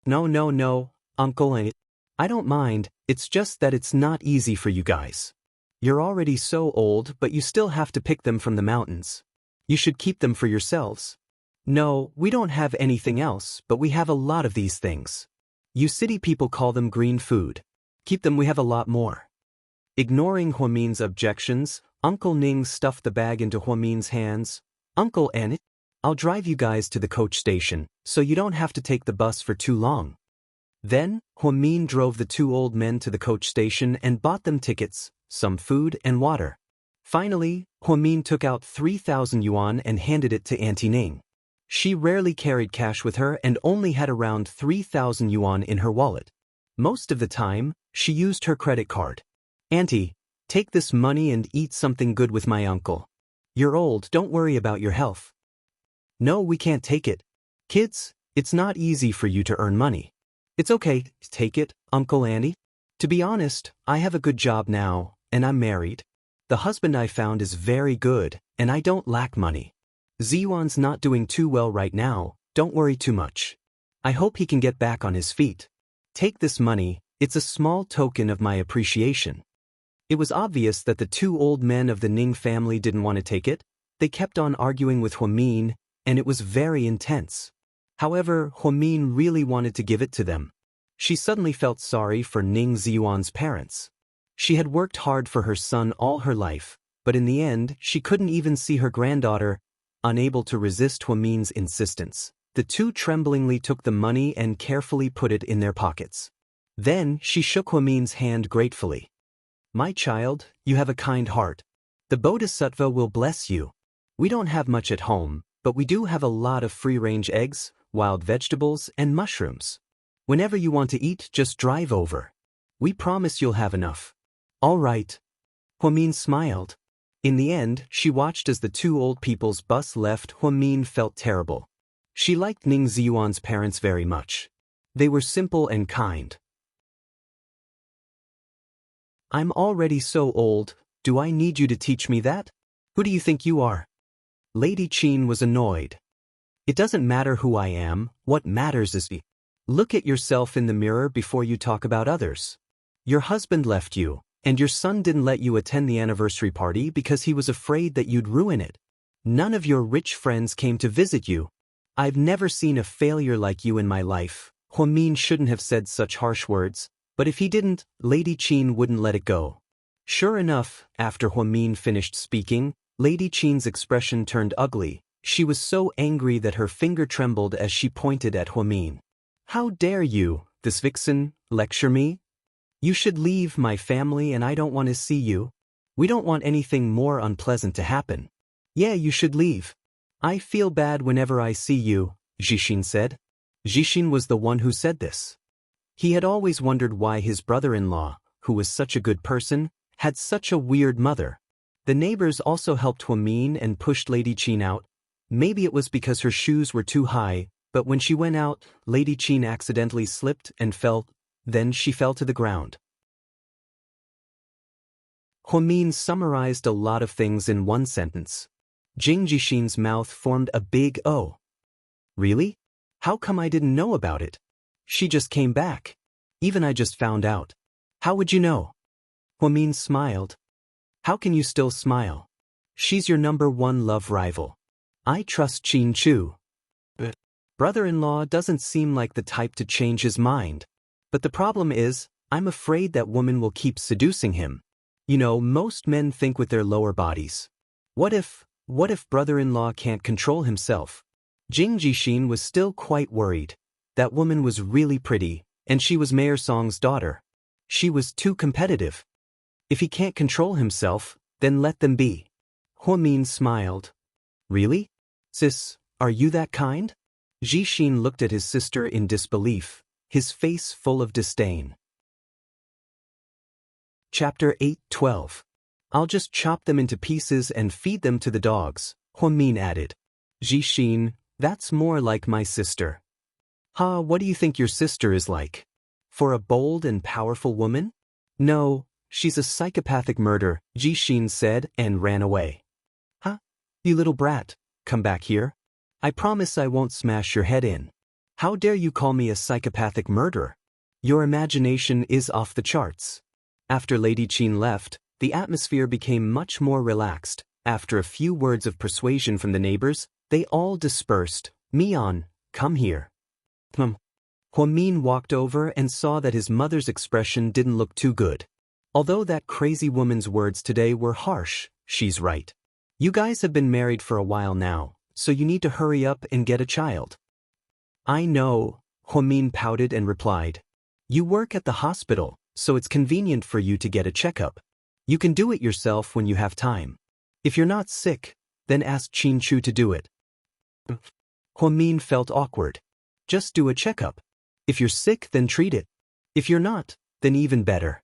[SPEAKER 1] No, Uncle. I don't mind, it's just that it's not easy for you guys. You're already so old, but you still have to pick them from the mountains. You should keep them for yourselves. No, we don't have anything else, but we have a lot of these things. You city people call them green food. Keep them, we have a lot more. Ignoring Huamin's objections, Uncle Ning stuffed the bag into Huamin's hands. Uncle An, I'll drive you guys to the coach station, so you don't have to take the bus for too long. Then, Huamin drove the two old men to the coach station and bought them tickets, some food and water. Finally, Huamin took out 3,000 yuan and handed it to Auntie Ning. She rarely carried cash with her and only had around 3,000 yuan in her wallet. Most of the time, she used her credit card. Auntie, take this money and eat something good with my uncle. You're old, don't worry about your health. No, we can't take it. Kids, it's not easy for you to earn money. It's okay, take it, Uncle Annie. To be honest, I have a good job now, and I'm married. The husband I found is very good, and I don't lack money. Ziyuan's not doing too well right now, don't worry too much. I hope he can get back on his feet. Take this money, it's a small token of my appreciation. It was obvious that the two old men of the Ning family didn't want to take it. They kept on arguing with Huamin, and it was very intense. However, Huamin really wanted to give it to them. She suddenly felt sorry for Ning Ziyuan's parents. She had worked hard for her son all her life, but in the end, she couldn't even see her granddaughter. Unable to resist Huamin's insistence, the two tremblingly took the money and carefully put it in their pockets. Then, she shook Huamin's hand gratefully. My child, you have a kind heart. The Bodhisattva will bless you. We don't have much at home, but we do have a lot of free-range eggs, wild vegetables, and mushrooms. Whenever you want to eat, just drive over. We promise you'll have enough. All right. Huamin smiled. In the end, she watched as the two old people's bus left. Huamin felt terrible. She liked Ning Ziyuan's parents very much. They were simple and kind. I'm already so old, do I need you to teach me that? Who do you think you are? Lady Qin was annoyed. It doesn't matter who I am, what matters is look at yourself in the mirror before you talk about others. Your husband left you, and your son didn't let you attend the anniversary party because he was afraid that you'd ruin it. None of your rich friends came to visit you. I've never seen a failure like you in my life. Huamin shouldn't have said such harsh words, but if he didn't, Lady Qin wouldn't let it go. Sure enough, after Huamin finished speaking, Lady Qin's expression turned ugly. She was so angry that her finger trembled as she pointed at Huamin. How dare you, this vixen, lecture me? You should leave my family and I don't want to see you. We don't want anything more unpleasant to happen. Yeah, you should leave. I feel bad whenever I see you, Zhixin said. Zhixin was the one who said this. He had always wondered why his brother-in-law, who was such a good person, had such a weird mother. The neighbors also helped Huamin and pushed Lady Qin out. Maybe it was because her shoes were too high, but when she went out, Lady Qin accidentally slipped and fell. Then she fell to the ground. Huamin summarized a lot of things in one sentence. Jing Jixin's mouth formed a big O. Really? How come I didn't know about it? She just came back. Even I just found out. How would you know? Huamin smiled. How can you still smile? She's your #1 love rival. I trust Qin Chu. But brother-in-law doesn't seem like the type to change his mind. But the problem is, I'm afraid that woman will keep seducing him. You know, most men think with their lower bodies. What if brother-in-law can't control himself? Jing Jixin was still quite worried. That woman was really pretty, and she was Mayor Song's daughter. She was too competitive. If he can't control himself, then let them be. Huamin smiled. Really? Sis, are you that kind? Jixin looked at his sister in disbelief, his face full of disdain. Chapter 8:12. I'll just chop them into pieces and feed them to the dogs, Huamin added. Jixin, that's more like my sister. Ha, what do you think your sister is like? For a bold and powerful woman? No, she's a psychopathic murderer, Jixin said and ran away. Huh? You little brat, come back here. I promise I won't smash your head in. How dare you call me a psychopathic murderer? Your imagination is off the charts. After Lady Qin left, the atmosphere became much more relaxed. After a few words of persuasion from the neighbors, they all dispersed. Mian, come here. Huamin walked over and saw that his mother's expression didn't look too good. Although that crazy woman's words today were harsh, she's right. You guys have been married for a while now, so you need to hurry up and get a child. I know, Huamin pouted and replied. You work at the hospital, so it's convenient for you to get a checkup. You can do it yourself when you have time. If you're not sick, then ask Qin Chu to do it. Huamin felt awkward. Just do a checkup. If you're sick, then treat it. If you're not, then even better.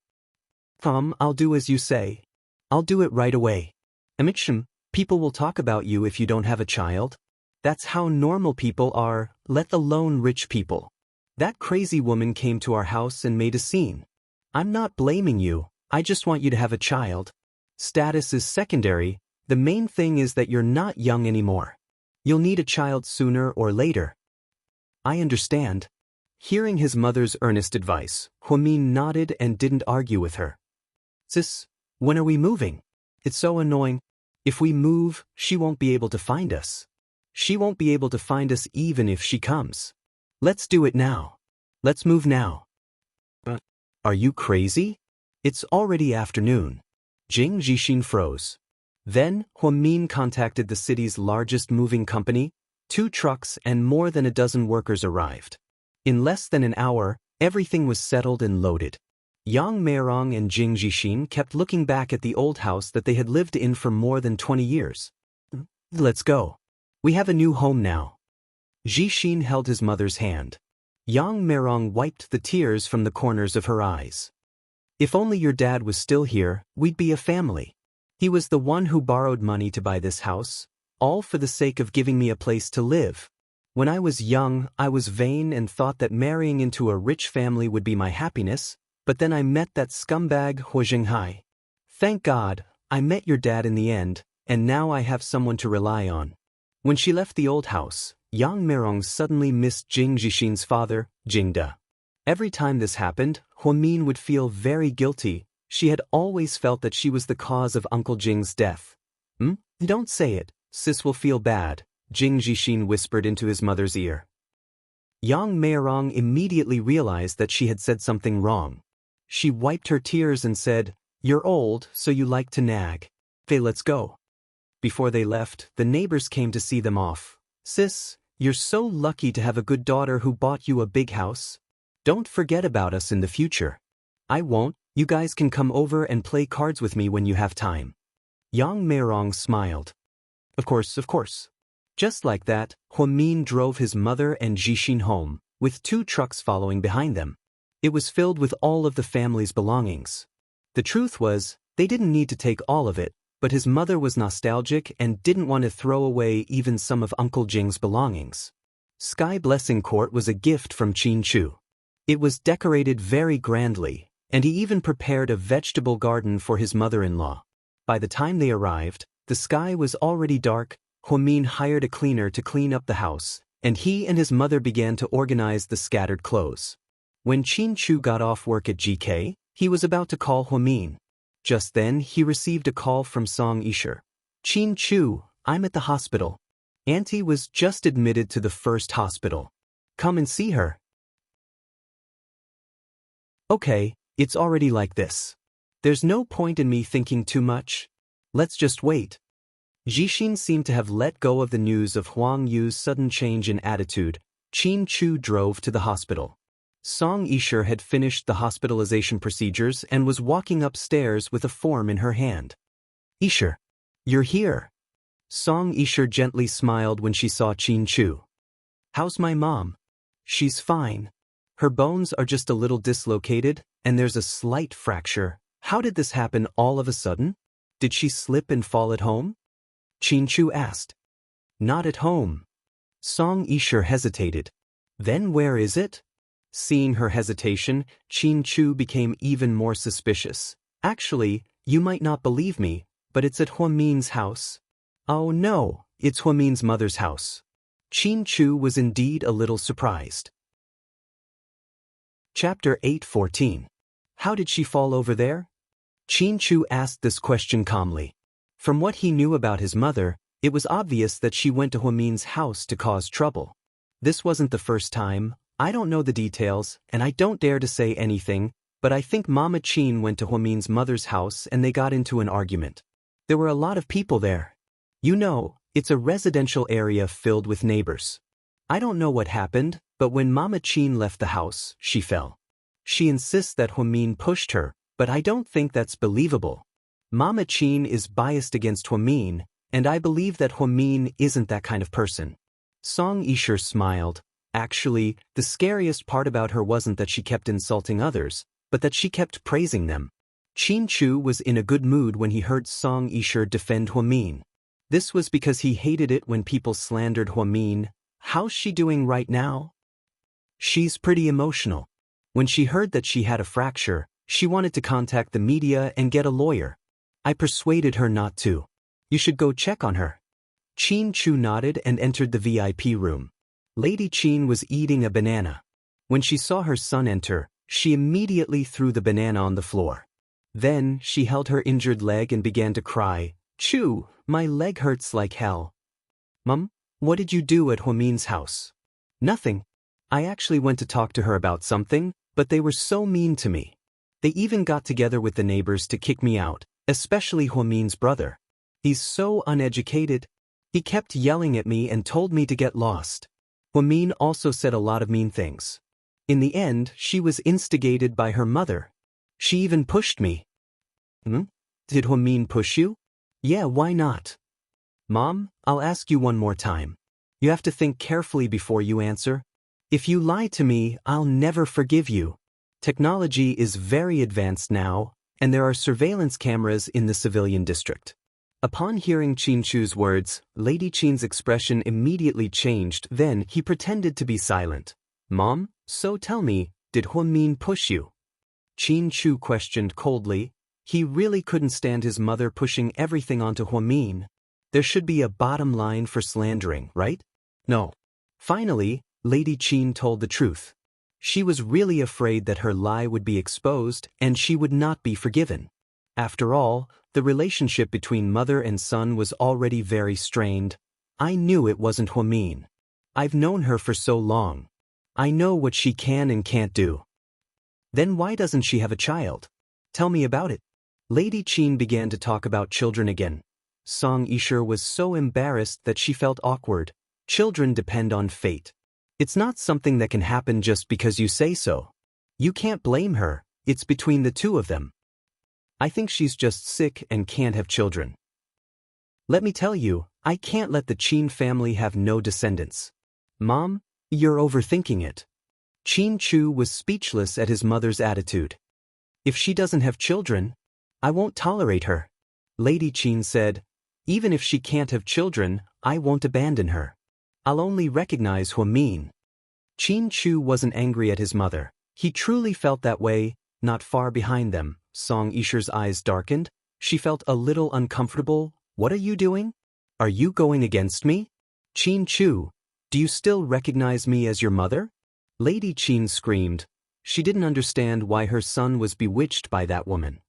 [SPEAKER 1] I'll do as you say. I'll do it right away. People will talk about you if you don't have a child. That's how normal people are, let alone rich people. That crazy woman came to our house and made a scene. I'm not blaming you, I just want you to have a child. Status is secondary, the main thing is that you're not young anymore. You'll need a child sooner or later. I understand. Hearing his mother's earnest advice, Huamin nodded and didn't argue with her. Sis, when are we moving? It's so annoying. If we move, she won't be able to find us. She won't be able to find us even if she comes. Let's do it now. Let's move now. Are you crazy? It's already afternoon. Jixin froze. Then, Huamin contacted the city's largest moving company. 2 trucks and more than a dozen workers arrived. In less than an hour, everything was settled and loaded. Yang Meirong and Jixin kept looking back at the old house that they had lived in for more than 20 years. Let's go. We have a new home now. Jixin held his mother's hand. Yang Meirong wiped the tears from the corners of her eyes. If only your dad was still here, we'd be a family. He was the one who borrowed money to buy this house, all for the sake of giving me a place to live. When I was young, I was vain and thought that marrying into a rich family would be my happiness, but then I met that scumbag Huo Zhenghai. Thank God, I met your dad in the end, and now I have someone to rely on. When she left the old house, Yang Meirong suddenly missed Jixin's father, Jingda. Every time this happened, Huamin would feel very guilty. She had always felt that she was the cause of Uncle Jing's death. Don't say it, sis will feel bad, Jixin whispered into his mother's ear. Yang Meirong immediately realized that she had said something wrong. She wiped her tears and said, You're old, so you like to nag. Okay, let's go. Before they left, the neighbors came to see them off. Sis, you're so lucky to have a good daughter who bought you a big house. Don't forget about us in the future. I won't, you guys can come over and play cards with me when you have time. Yang Meirong smiled. Of course. Just like that, Huamin drove his mother and Jixin home, with 2 trucks following behind them. It was filled with all of the family's belongings. The truth was, they didn't need to take all of it, but his mother was nostalgic and didn't want to throw away even some of Uncle Jing's belongings. Sky Blessing Court was a gift from Qin Chu. It was decorated very grandly, and he even prepared a vegetable garden for his mother-in-law. By the time they arrived, the sky was already dark. Huamin hired a cleaner to clean up the house, and he and his mother began to organize the scattered clothes. When Qin Chu got off work at GK, he was about to call Huamin. Just then, he received a call from Song Yisher. Qin Chu, I'm at the hospital. Auntie was just admitted to the first hospital. Come and see her. Okay, it's already like this. There's no point in me thinking too much. Let's just wait. Jixin seemed to have let go of the news of Huang Yu's sudden change in attitude. Qin Chu drove to the hospital. Song Yisher had finished the hospitalization procedures and was walking upstairs with a form in her hand. Yisher, you're here. Song Yisher gently smiled when she saw Qin Chu. How's my mom? She's fine. Her bones are just a little dislocated, and there's a slight fracture. How did this happen all of a sudden? Did she slip and fall at home? Qin Chu asked. Not at home. Song Yisher hesitated. Then where is it? Seeing her hesitation, Qin Chu became even more suspicious. Actually, you might not believe me, but it's at Huamin's house. Oh no, it's Huamin's mother's house. Qin Chu was indeed a little surprised. Chapter 8:14. How did she fall over there? Qin Chu asked this question calmly. From what he knew about his mother, it was obvious that she went to Huamin's house to cause trouble. This wasn't the first time. I don't know the details, and I don't dare to say anything, but I think Mama Qin went to Huamin's mother's house and they got into an argument. There were a lot of people there. You know, it's a residential area filled with neighbors. I don't know what happened, but when Mama Qin left the house, she fell. She insists that Huamin pushed her, but I don't think that's believable. Mama Qin is biased against Huamin, and I believe that Huamin isn't that kind of person. Song Yisher smiled. Actually, the scariest part about her wasn't that she kept insulting others, but that she kept praising them. Qin Chu was in a good mood when he heard Song Yisher defend Huamin. This was because he hated it when people slandered Huamin. How's she doing right now? She's pretty emotional. When she heard that she had a fracture, she wanted to contact the media and get a lawyer. I persuaded her not to. You should go check on her. Qin Chu nodded and entered the VIP room. Lady Qin was eating a banana. When she saw her son enter, she immediately threw the banana on the floor. Then, she held her injured leg and began to cry. Chu, my leg hurts like hell. Mum, what did you do at Huamin's house? Nothing. I actually went to talk to her about something, but they were so mean to me. They even got together with the neighbors to kick me out, especially Huamin's brother. He's so uneducated. He kept yelling at me and told me to get lost. Huamin also said a lot of mean things. In the end, she was instigated by her mother. She even pushed me. Did Huamin push you? Yeah, why not? Mom, I'll ask you one more time. You have to think carefully before you answer. If you lie to me, I'll never forgive you. Technology is very advanced now, and there are surveillance cameras in the civilian district. Upon hearing Qin Chu's words, Lady Qin's expression immediately changed. Then he pretended to be silent. Mom, so tell me, did Huamin push you? Qin Chu questioned coldly. He really couldn't stand his mother pushing everything onto Huamin. There should be a bottom line for slandering, right? No. Finally, Lady Qin told the truth. She was really afraid that her lie would be exposed and she would not be forgiven. After all, the relationship between mother and son was already very strained. I knew it wasn't Huamin. I've known her for so long. I know what she can and can't do. Then why doesn't she have a child? Tell me about it. Lady Qin began to talk about children again. Song Yisher was so embarrassed that she felt awkward. Children depend on fate. It's not something that can happen just because you say so. You can't blame her, it's between the two of them. I think she's just sick and can't have children. Let me tell you, I can't let the Qin family have no descendants. Mom, you're overthinking it. Qin Chu was speechless at his mother's attitude. If she doesn't have children, I won't tolerate her. Lady Qin said, even if she can't have children, I won't abandon her. I'll only recognize Huamin. Qin Chu wasn't angry at his mother. He truly felt that way. Not far behind them, Song Yisher's eyes darkened. She felt a little uncomfortable. What are you doing? Are you going against me? Qin Chu, do you still recognize me as your mother? Lady Qin screamed. She didn't understand why her son was bewitched by that woman.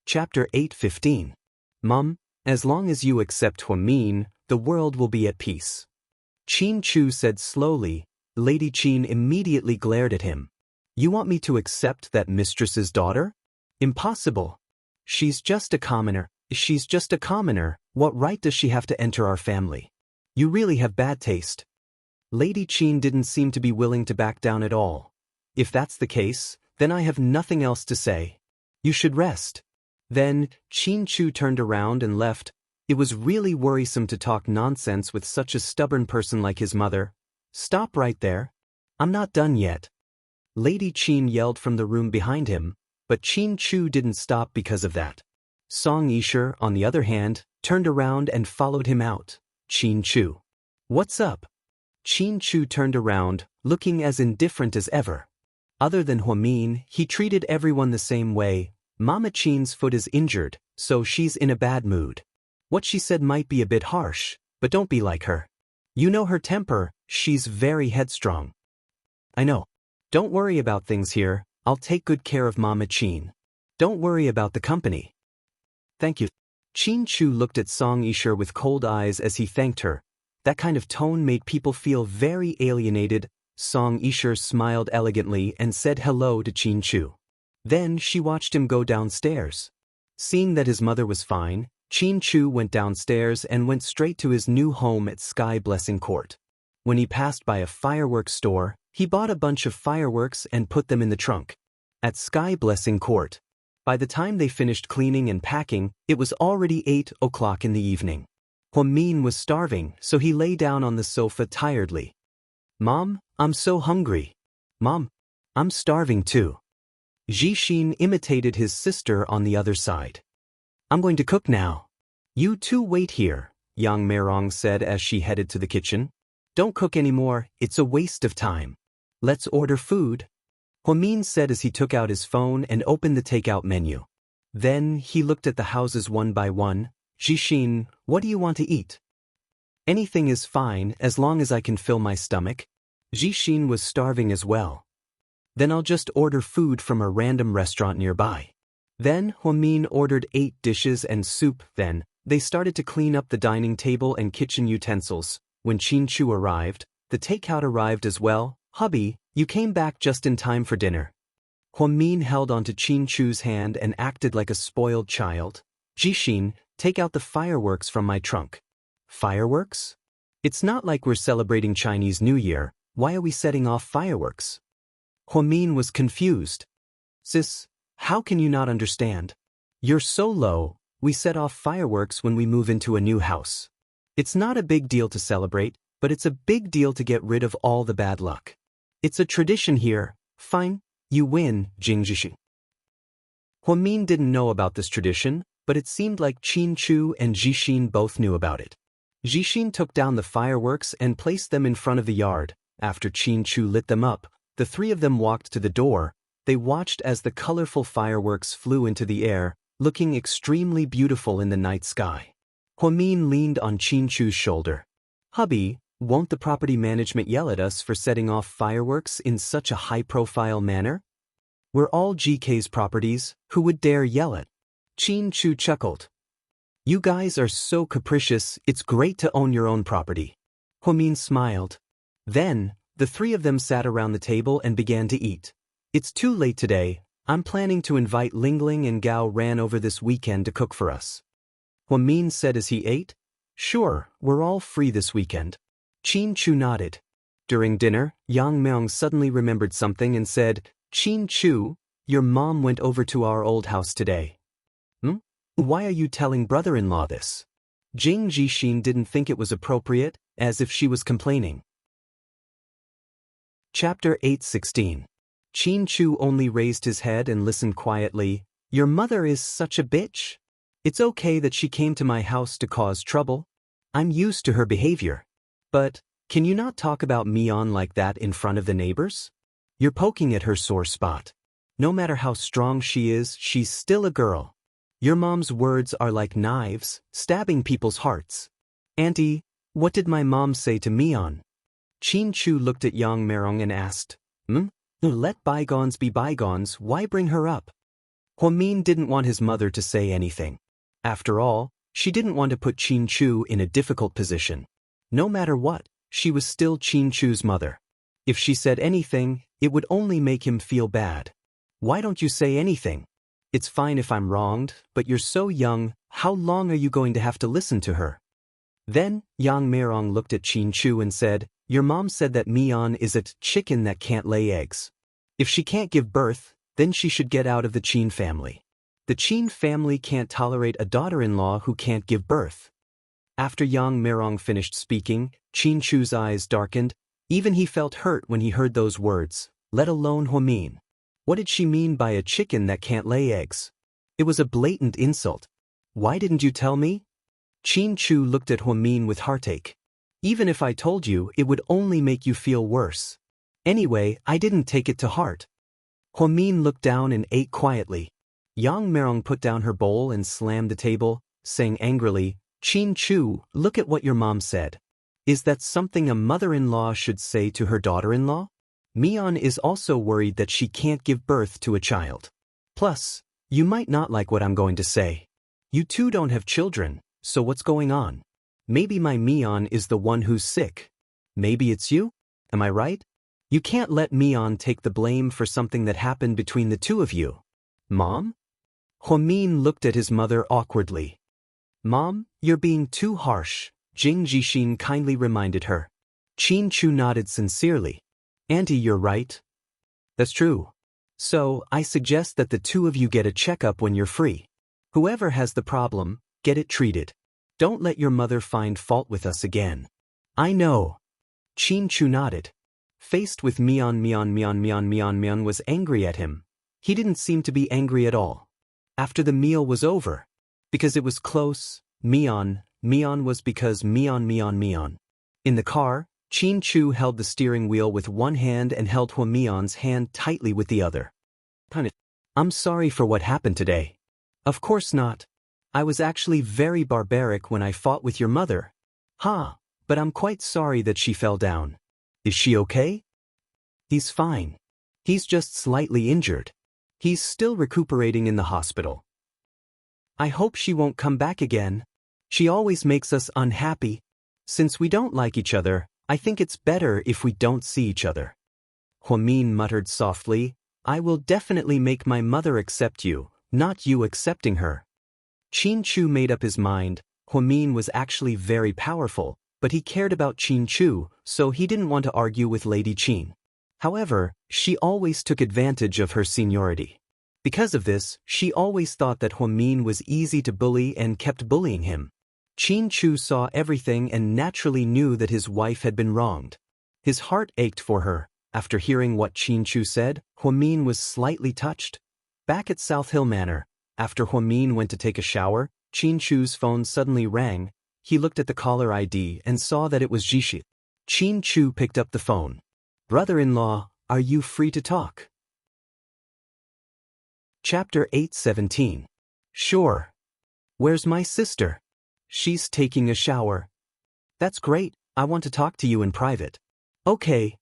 [SPEAKER 1] Chapter 8:15. Mom, as long as you accept Huamin, the world will be at peace. Qin Chu said slowly. Lady Qin immediately glared at him. You want me to accept that mistress's daughter? Impossible. She's just a commoner. She's just a commoner. What right does she have to enter our family? You really have bad taste. Lady Qin didn't seem to be willing to back down at all. If that's the case, then I have nothing else to say. You should rest. Then, Qin Chu turned around and left. It was really worrisome to talk nonsense with such a stubborn person like his mother. Stop right there. I'm not done yet. Lady Qin yelled from the room behind him, but Qin Chu didn't stop because of that. Song Yisher, on the other hand, turned around and followed him out. Qin Chu. What's up? Qin Chu turned around, looking as indifferent as ever. Other than Huamin, he treated everyone the same way. Mama Qin's foot is injured, so she's in a bad mood. What she said might be a bit harsh, but don't be like her. You know her temper, she's very headstrong. I know. Don't worry about things here, I'll take good care of Mama Qin. Don't worry about the company. Thank you. Qin Chu looked at Song Yisher with cold eyes as he thanked her. That kind of tone made people feel very alienated. Song Yisher smiled elegantly and said hello to Qin Chu. Then she watched him go downstairs. Seeing that his mother was fine, Qin Chu went downstairs and went straight to his new home at Sky Blessing Court. When he passed by a fireworks store, he bought a bunch of fireworks and put them in the trunk. At Sky Blessing Court, by the time they finished cleaning and packing, it was already 8 o'clock in the evening. Huamin was starving, so he lay down on the sofa tiredly. Mom, I'm so hungry. Mom, I'm starving too. Jixin imitated his sister on the other side. I'm going to cook now. You two wait here, Yang Merong said as she headed to the kitchen. Don't cook anymore, it's a waste of time. Let's order food. Huamin said as he took out his phone and opened the takeout menu. Then he looked at the houses one by one. Jixin, what do you want to eat? Anything is fine as long as I can fill my stomach. Jixin was starving as well. Then I'll just order food from a random restaurant nearby. Then Huamin ordered 8 dishes and soup. Then they started to clean up the dining table and kitchen utensils. When Qin Chu arrived, the takeout arrived as well. Hubby, you came back just in time for dinner. Huamin held onto Qin Chu's hand and acted like a spoiled child. Jixin, take out the fireworks from my trunk. Fireworks? It's not like we're celebrating Chinese New Year. Why are we setting off fireworks? Huamin was confused. Sis, how can you not understand? You're so low, we set off fireworks when we move into a new house. It's not a big deal to celebrate, but it's a big deal to get rid of all the bad luck. It's a tradition here. Fine, you win, Jingzhi. Huamin didn't know about this tradition, but it seemed like Qin Chu and Jixin both knew about it. Jixin took down the fireworks and placed them in front of the yard. After Qin Chu lit them up, the three of them walked to the door. They watched as the colorful fireworks flew into the air, looking extremely beautiful in the night sky. Huamin leaned on Qin Chu's shoulder. Hubby, won't the property management yell at us for setting off fireworks in such a high-profile manner? We're all GK's properties, who would dare yell at? Qin Chu chuckled. You guys are so capricious, it's great to own your own property. Huamin smiled. Then, the three of them sat around the table and began to eat. It's too late today, I'm planning to invite Lingling and Gao Ran over this weekend to cook for us. Huamin said as he ate. Sure, we're all free this weekend. Qin Chu nodded. During dinner, Yang Meong suddenly remembered something and said, Qin Chu, your mom went over to our old house today. Why are you telling brother-in-law this? Jing Jixin didn't think it was appropriate, as if she was complaining. Chapter 8:16. Qin Chu only raised his head and listened quietly. Your mother is such a bitch. It's okay that she came to my house to cause trouble. I'm used to her behavior. But, can you not talk about Mian like that in front of the neighbors? You're poking at her sore spot. No matter how strong she is, she's still a girl. Your mom's words are like knives, stabbing people's hearts. Auntie, what did my mom say to Mian? Qin Chu looked at Yang Merong and asked, Let bygones be bygones, why bring her up? Huamin didn't want his mother to say anything. After all, she didn't want to put Qin Chu in a difficult position. No matter what, she was still Qin Chu's mother. If she said anything, it would only make him feel bad. Why don't you say anything? It's fine if I'm wronged, but you're so young, how long are you going to have to listen to her? Then, Yang Merong looked at Qin Chu and said, Your mom said that Mian is a chicken that can't lay eggs. If she can't give birth, then she should get out of the Qin family. The Qin family can't tolerate a daughter-in-law who can't give birth. After Yang Mirong finished speaking, Qin Chu's eyes darkened. Even he felt hurt when he heard those words, let alone Huamin. What did she mean by a chicken that can't lay eggs? It was a blatant insult. Why didn't you tell me? Qin Chu looked at Huamin with heartache. Even if I told you, it would only make you feel worse. Anyway, I didn't take it to heart. Huamin looked down and ate quietly. Yang Mirong put down her bowl and slammed the table, saying angrily, Qin Chu, look at what your mom said. Is that something a mother-in-law should say to her daughter-in-law? Mian is also worried that she can't give birth to a child. Plus, you might not like what I'm going to say. You two don't have children, so what's going on? Maybe my Mian is the one who's sick. Maybe it's you? Am I right? You can't let Mian take the blame for something that happened between the two of you. Mom? Huamin looked at his mother awkwardly. Mom, you're being too harsh, Jing Jixin kindly reminded her. Qin Chu nodded sincerely. Auntie, you're right. That's true. So, I suggest that the two of you get a checkup when you're free. Whoever has the problem, get it treated. Don't let your mother find fault with us again. I know. Qin Chu nodded. Faced with Mian was angry at him. He didn't seem to be angry at all. After the meal was over. Because it was close, Mian was because Mian. In the car, Qin Chu held the steering wheel with one hand and held Huamian's hand tightly with the other. I'm sorry for what happened today. Of course not. I was actually very barbaric when I fought with your mother. But I'm quite sorry that she fell down. Is she okay? He's fine. He's just slightly injured. He's still recuperating in the hospital. I hope she won't come back again. She always makes us unhappy. Since we don't like each other, I think it's better if we don't see each other. Huamin muttered softly, I will definitely make my mother accept you, not you accepting her. Qin Chu made up his mind. Huamin was actually very powerful, but he cared about Qin Chu, so he didn't want to argue with Lady Qin. However, she always took advantage of her seniority. Because of this, she always thought that Huamin was easy to bully and kept bullying him. Qin Chu saw everything and naturally knew that his wife had been wronged. His heart ached for her. After hearing what Qin Chu said, Huamin was slightly touched. Back at South Hill Manor, after Huamin went to take a shower, Qin Chu's phone suddenly rang. He looked at the caller ID and saw that it was Jixi. Qin Chu picked up the phone. Brother-in-law, are you free to talk? Chapter 8:17. Sure. Where's my sister? She's taking a shower. That's great, I want to talk to you in private. Okay.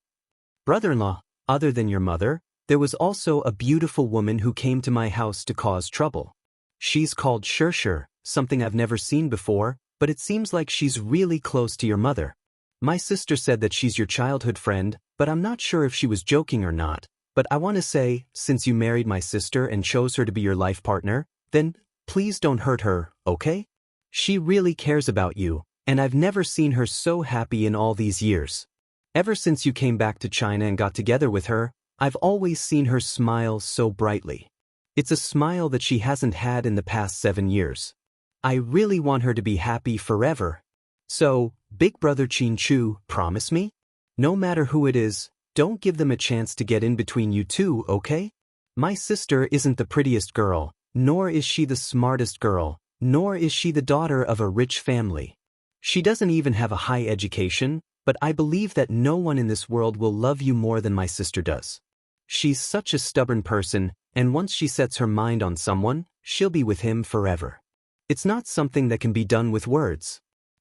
[SPEAKER 1] Brother-in-law, other than your mother, there was also a beautiful woman who came to my house to cause trouble. She's called Shirshir, something I've never seen before, but it seems like she's really close to your mother. My sister said that she's your childhood friend, but I'm not sure if she was joking or not. But I want to say, since you married my sister and chose her to be your life partner, then please don't hurt her, okay? She really cares about you, and I've never seen her so happy in all these years. Ever since you came back to China and got together with her, I've always seen her smile so brightly. It's a smile that she hasn't had in the past 7 years. I really want her to be happy forever. So, big brother Qin Chu, promise me? No matter who it is, don't give them a chance to get in between you two, okay? My sister isn't the prettiest girl, nor is she the smartest girl, nor is she the daughter of a rich family. She doesn't even have a high education, but I believe that no one in this world will love you more than my sister does. She's such a stubborn person, and once she sets her mind on someone, she'll be with him forever. It's not something that can be done with words.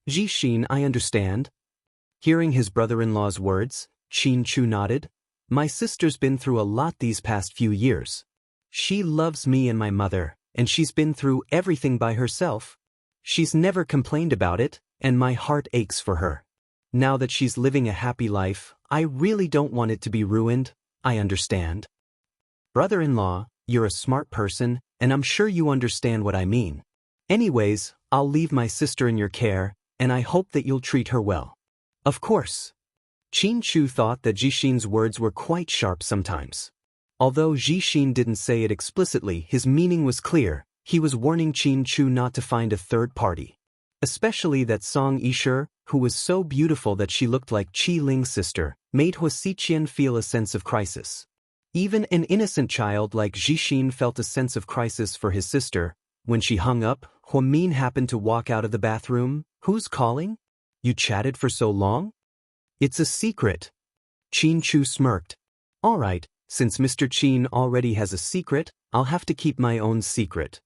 [SPEAKER 1] Jixin, I understand. Hearing his brother-in-law's words, Qin Chu nodded. My sister's been through a lot these past few years. She loves me and my mother, and she's been through everything by herself. She's never complained about it, and my heart aches for her. Now that she's living a happy life, I really don't want it to be ruined. I understand. Brother-in-law, you're a smart person, and I'm sure you understand what I mean. Anyways, I'll leave my sister in your care, and I hope that you'll treat her well. Of course. Qin Chu thought that Jixin's words were quite sharp sometimes. Although Jixin didn't say it explicitly, his meaning was clear. He was warning Qin Chu not to find a third party. Especially that Song Yisher, who was so beautiful that she looked like Qi Ling's sister, made Hua Xiqian feel a sense of crisis. Even an innocent child like Zhixin felt a sense of crisis for his sister. When she hung up, Huamin happened to walk out of the bathroom. Who's calling? You chatted for so long? It's a secret. Qin Chu smirked. All right, since Mr. Qin already has a secret, I'll have to keep my own secret.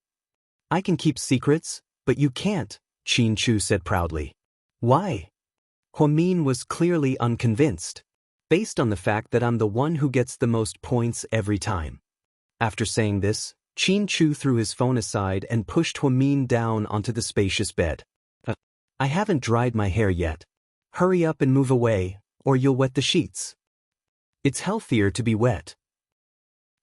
[SPEAKER 1] I can keep secrets, but you can't, Qin Chu said proudly. Why? Huamin was clearly unconvinced. Based on the fact that I'm the one who gets the most points every time. After saying this, Qin Chu threw his phone aside and pushed Huamin down onto the spacious bed. I haven't dried my hair yet. Hurry up and move away, or you'll wet the sheets. It's healthier to be wet.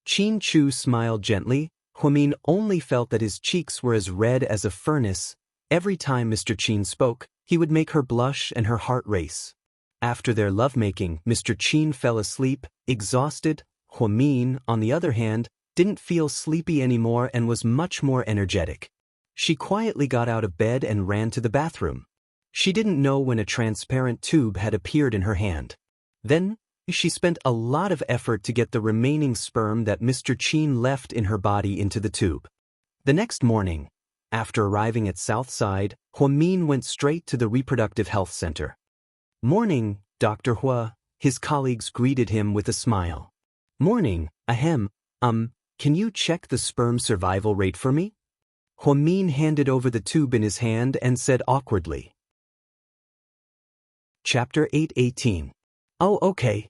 [SPEAKER 1] Qin Chu smiled gently. Huamin only felt that his cheeks were as red as a furnace. Every time Mr. Qin spoke, he would make her blush and her heart race. After their lovemaking, Mr. Qin fell asleep, exhausted. Huamin, on the other hand, didn't feel sleepy anymore and was much more energetic. She quietly got out of bed and ran to the bathroom. She didn't know when a transparent tube had appeared in her hand. Then, she spent a lot of effort to get the remaining sperm that Mr. Qin left in her body into the tube. The next morning, after arriving at Southside, Huamin went straight to the Reproductive Health Center. Morning, Dr. Hua, his colleagues greeted him with a smile. Morning, ahem, can you check the sperm survival rate for me? Huamin handed over the tube in his hand and said awkwardly. Chapter 8:18. Oh, okay.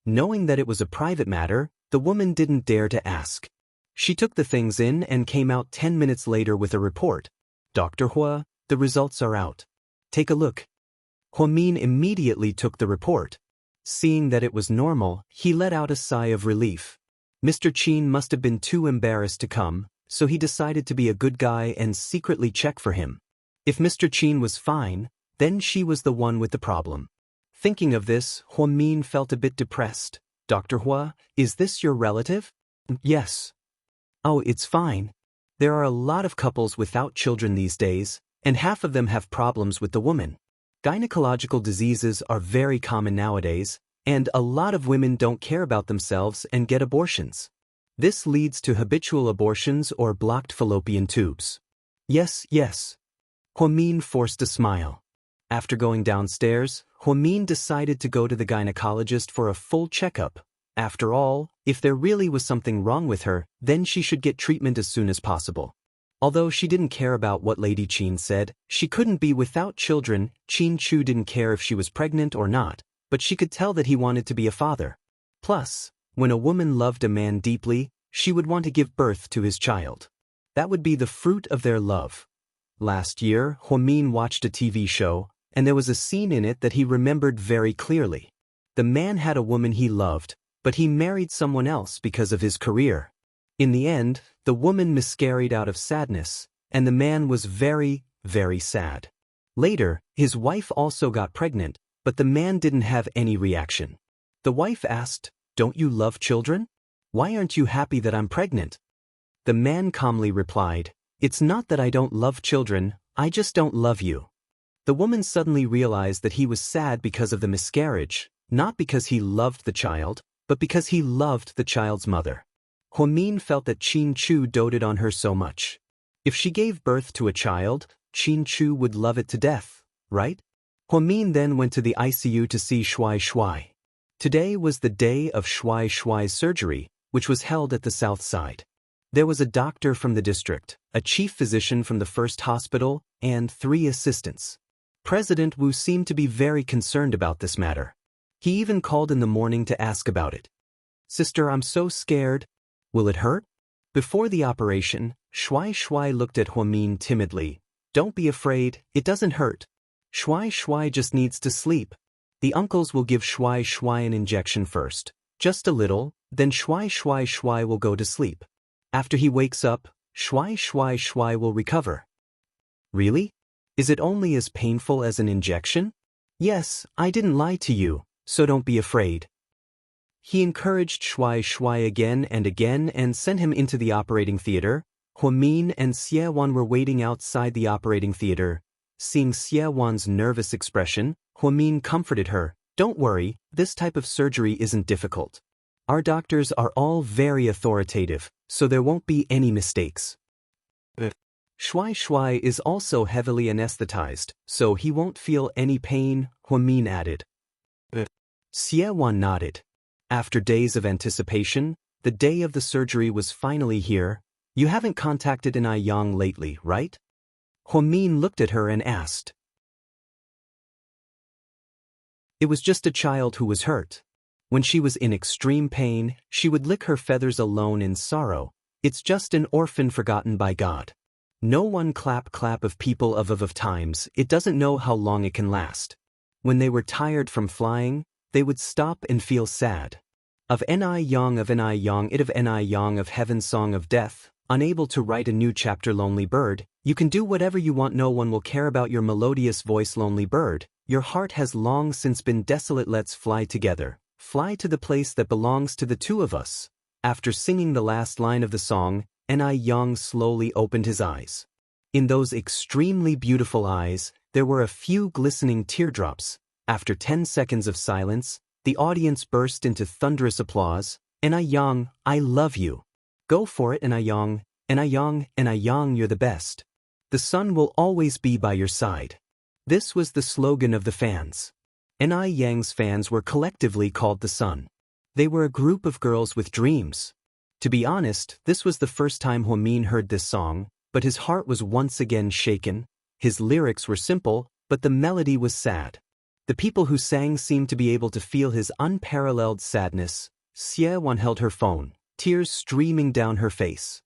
[SPEAKER 1] Knowing that it was a private matter, the woman didn't dare to ask. She took the things in and came out 10 minutes later with a report. Dr. Hua, the results are out. Take a look. Huamin immediately took the report. Seeing that it was normal, he let out a sigh of relief. Mr. Qin must have been too embarrassed to come, so he decided to be a good guy and secretly check for him. If Mr. Qin was fine, then she was the one with the problem. Thinking of this, Huamin felt a bit depressed. Dr. Hua, is this your relative? Yes. Oh, it's fine. There are a lot of couples without children these days, and half of them have problems with the woman. Gynecological diseases are very common nowadays, and a lot of women don't care about themselves and get abortions. This leads to habitual abortions or blocked fallopian tubes. Yes. Huamin forced a smile. After going downstairs, Huamin decided to go to the gynecologist for a full checkup. After all, if there really was something wrong with her, then she should get treatment as soon as possible. Although she didn't care about what Lady Qin said, she couldn't be without children. Qin Chu didn't care if she was pregnant or not, but she could tell that he wanted to be a father. Plus, when a woman loved a man deeply, she would want to give birth to his child. That would be the fruit of their love. Last year, Huamin watched a TV show, and there was a scene in it that he remembered very clearly. The man had a woman he loved, but he married someone else because of his career. In the end, the woman miscarried out of sadness, and the man was very, very sad. Later, his wife also got pregnant, but the man didn't have any reaction. The wife asked, "Don't you love children? Why aren't you happy that I'm pregnant?" The man calmly replied, "It's not that I don't love children, I just don't love you." The woman suddenly realized that he was sad because of the miscarriage, not because he loved the child, but because he loved the child's mother. Huamin felt that Qin Chu doted on her so much. If she gave birth to a child, Qin Chu would love it to death, right? Huamin then went to the ICU to see Shuai Shuai. Today was the day of Shuai Shuai's surgery, which was held at the south side. There was a doctor from the district, a chief physician from the first hospital, and 3 assistants. President Wu seemed to be very concerned about this matter. He even called in the morning to ask about it. "Sister, I'm so scared. Will it hurt?" Before the operation, Shuai Shuai looked at Huamin timidly. "Don't be afraid, it doesn't hurt. Shuai Shuai just needs to sleep. The uncles will give Shuai Shuai an injection first, just a little, then Shuai Shuai Shuai will go to sleep. After he wakes up, Shuai Shuai Shuai will recover." Really? Is it only as painful as an injection? Yes, I didn't lie to you, so don't be afraid. He encouraged Shuai Shuai again and sent him into the operating theater. Huamin and Xie Wan were waiting outside the operating theater. Seeing Xiaowan's nervous expression, Huamin comforted her. Don't worry, this type of surgery isn't difficult. Our doctors are all very authoritative, so there won't be any mistakes. Shuai Shuai is also heavily anesthetized, so he won't feel any pain, Huamin added. Xiewan nodded. After days of anticipation, the day of the surgery was finally here. You haven't contacted An Yang lately, right? Huamin looked at her and asked. It was just a child who was hurt. When she was in extreme pain, she would lick her feathers alone in sorrow. It's just an orphan forgotten by God. No one clap of people of times, it doesn't know how long it can last. When they were tired from flying, they would stop and feel sad. Of Ni Yang of Ni Yang it of Ni Yang of Heaven's Song of Death, unable to write a new chapter Lonely Bird, you can do whatever you want, no one will care about your melodious voice Lonely Bird, your heart has long since been desolate, let's fly together, fly to the place that belongs to the two of us. After singing the last line of the song, Ni Yang slowly opened his eyes. In those extremely beautiful eyes, there were a few glistening teardrops. After 10 seconds of silence, the audience burst into thunderous applause. Ni Yang, I love you. Go for it, Ni Yang, Ni Yang, Ni Yang, you're the best. The sun will always be by your side. This was the slogan of the fans. Ni Yang's fans were collectively called the Sun. They were a group of girls with dreams. To be honest, this was the first time Huamin heard this song, but his heart was once again shaken. His lyrics were simple, but the melody was sad. The people who sang seemed to be able to feel his unparalleled sadness. Xiewan held her phone, tears streaming down her face.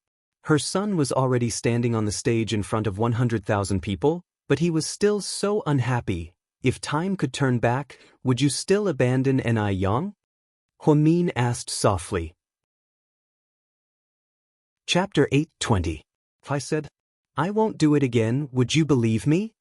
[SPEAKER 1] Her son was already standing on the stage in front of 100,000 people, but he was still so unhappy. If time could turn back, would you still abandon Ni Yang? Huamin asked softly. Chapter 8:20. I said, I won't do it again, would you believe me?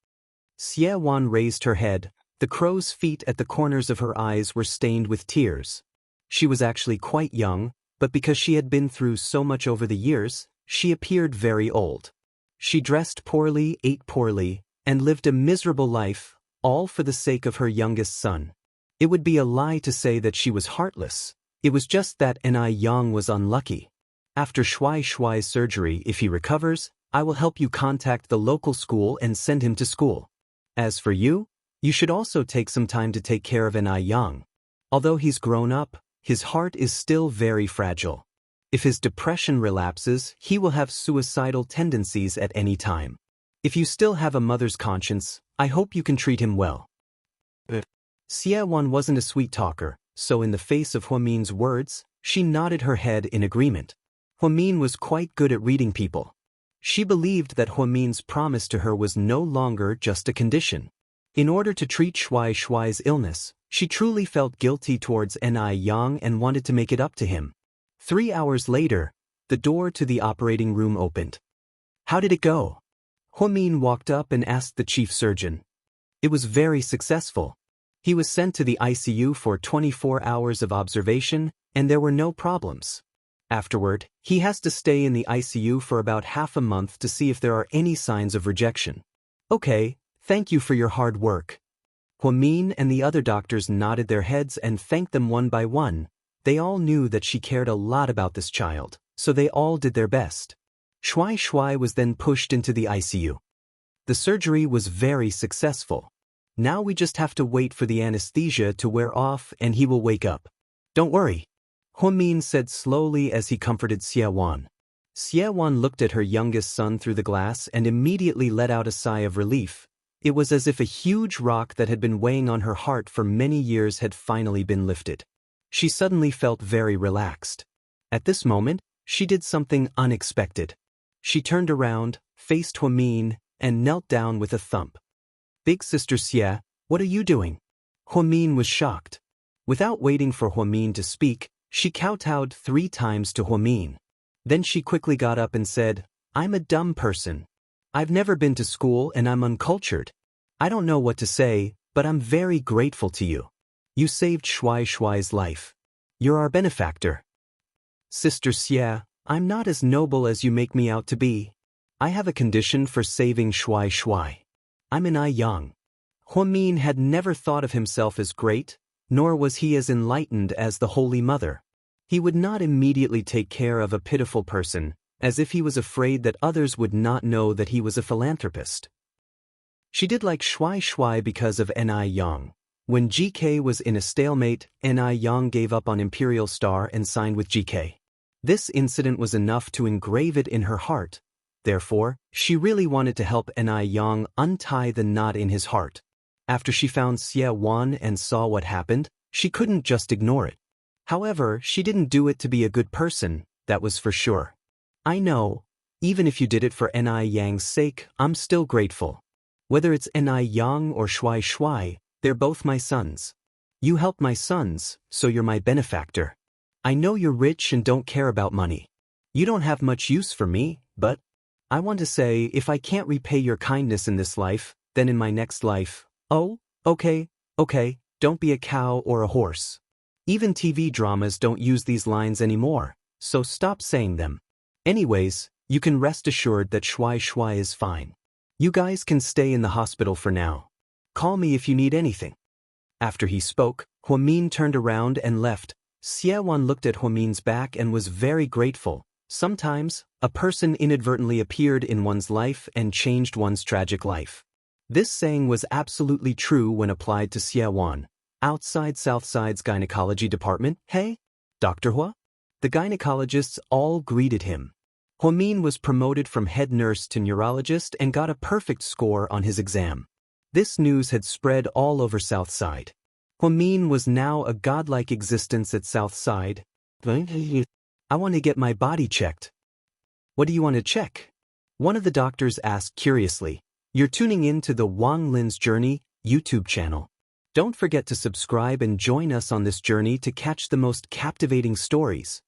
[SPEAKER 1] Xiewan raised her head. The crow's feet at the corners of her eyes were stained with tears. She was actually quite young, but because she had been through so much over the years, she appeared very old. She dressed poorly, ate poorly, and lived a miserable life, all for the sake of her youngest son. It would be a lie to say that she was heartless. It was just that Ni Yang was unlucky. After Shuai Shuai's surgery, if he recovers, I will help you contact the local school and send him to school. As for you, you should also take some time to take care of Ni Yang. Although he's grown up, his heart is still very fragile. If his depression relapses, he will have suicidal tendencies at any time. If you still have a mother's conscience, I hope you can treat him well. Xiewan wasn't a sweet talker, so in the face of Huamin's words, she nodded her head in agreement. Huamin was quite good at reading people. She believed that Huamin's promise to her was no longer just a condition. In order to treat Shuai Shuai's illness, she truly felt guilty towards Ni Yang and wanted to make it up to him. 3 hours later, the door to the operating room opened. How did it go? Huamin walked up and asked the chief surgeon. It was very successful. He was sent to the ICU for 24 hours of observation, and there were no problems. Afterward, he has to stay in the ICU for about half a month to see if there are any signs of rejection. Okay, thank you for your hard work. Huamin and the other doctors nodded their heads and thanked them one by one. They all knew that she cared a lot about this child, so they all did their best. Shuai Shuai was then pushed into the ICU. The surgery was very successful. Now we just have to wait for the anesthesia to wear off and he will wake up. Don't worry, Huamin said slowly as he comforted Xiewan. Xiewan looked at her youngest son through the glass and immediately let out a sigh of relief. It was as if a huge rock that had been weighing on her heart for many years had finally been lifted. She suddenly felt very relaxed. At this moment, she did something unexpected. She turned around, faced Huamin, and knelt down with a thump. Big Sister Xie, what are you doing? Huamin was shocked. Without waiting for Huamin to speak, she kowtowed 3 times to Huamin. Then she quickly got up and said, I'm a dumb person. I've never been to school and I'm uncultured. I don't know what to say, but I'm very grateful to you. You saved Shuai Shuai's life. You're our benefactor. Sister Xie, I'm not as noble as you make me out to be. I have a condition for saving Shuai Shuai. I'm an Yang. Huamin had never thought of himself as great, nor was he as enlightened as the Holy Mother. He would not immediately take care of a pitiful person, as if he was afraid that others would not know that he was a philanthropist. She did like Shui because of Ni Yang. When GK was in a stalemate, Ni Yang gave up on Imperial Star and signed with GK. This incident was enough to engrave it in her heart. Therefore, she really wanted to help Ni Yang untie the knot in his heart. After she found Xie Wan and saw what happened, she couldn't just ignore it. However, she didn't do it to be a good person, that was for sure. I know, even if you did it for Ni Yang's sake, I'm still grateful. Whether it's Ni Yang or Shui, they're both my sons. You help my sons, so you're my benefactor. I know you're rich and don't care about money. You don't have much use for me, but I want to say if I can't repay your kindness in this life, then in my next life. Oh, okay, don't be a cow or a horse. Even TV dramas don't use these lines anymore, so stop saying them. Anyways, you can rest assured that Shui is fine. You guys can stay in the hospital for now. Call me if you need anything. After he spoke, Huamin turned around and left. Xie Wan looked at Huamin's back and was very grateful. Sometimes, a person inadvertently appeared in one's life and changed one's tragic life. This saying was absolutely true when applied to Xie Wan. Outside Southside's gynecology department, hey, Dr. Hua? The gynecologists all greeted him. Huamin was promoted from head nurse to neurologist and got a perfect score on his exam. This news had spread all over Southside. Huamin was now a godlike existence at Southside. I want to get my body checked. What do you want to check? One of the doctors asked curiously. You're tuning in to the Wang Lin's Journey YouTube channel. Don't forget to subscribe and join us on this journey to catch the most captivating stories.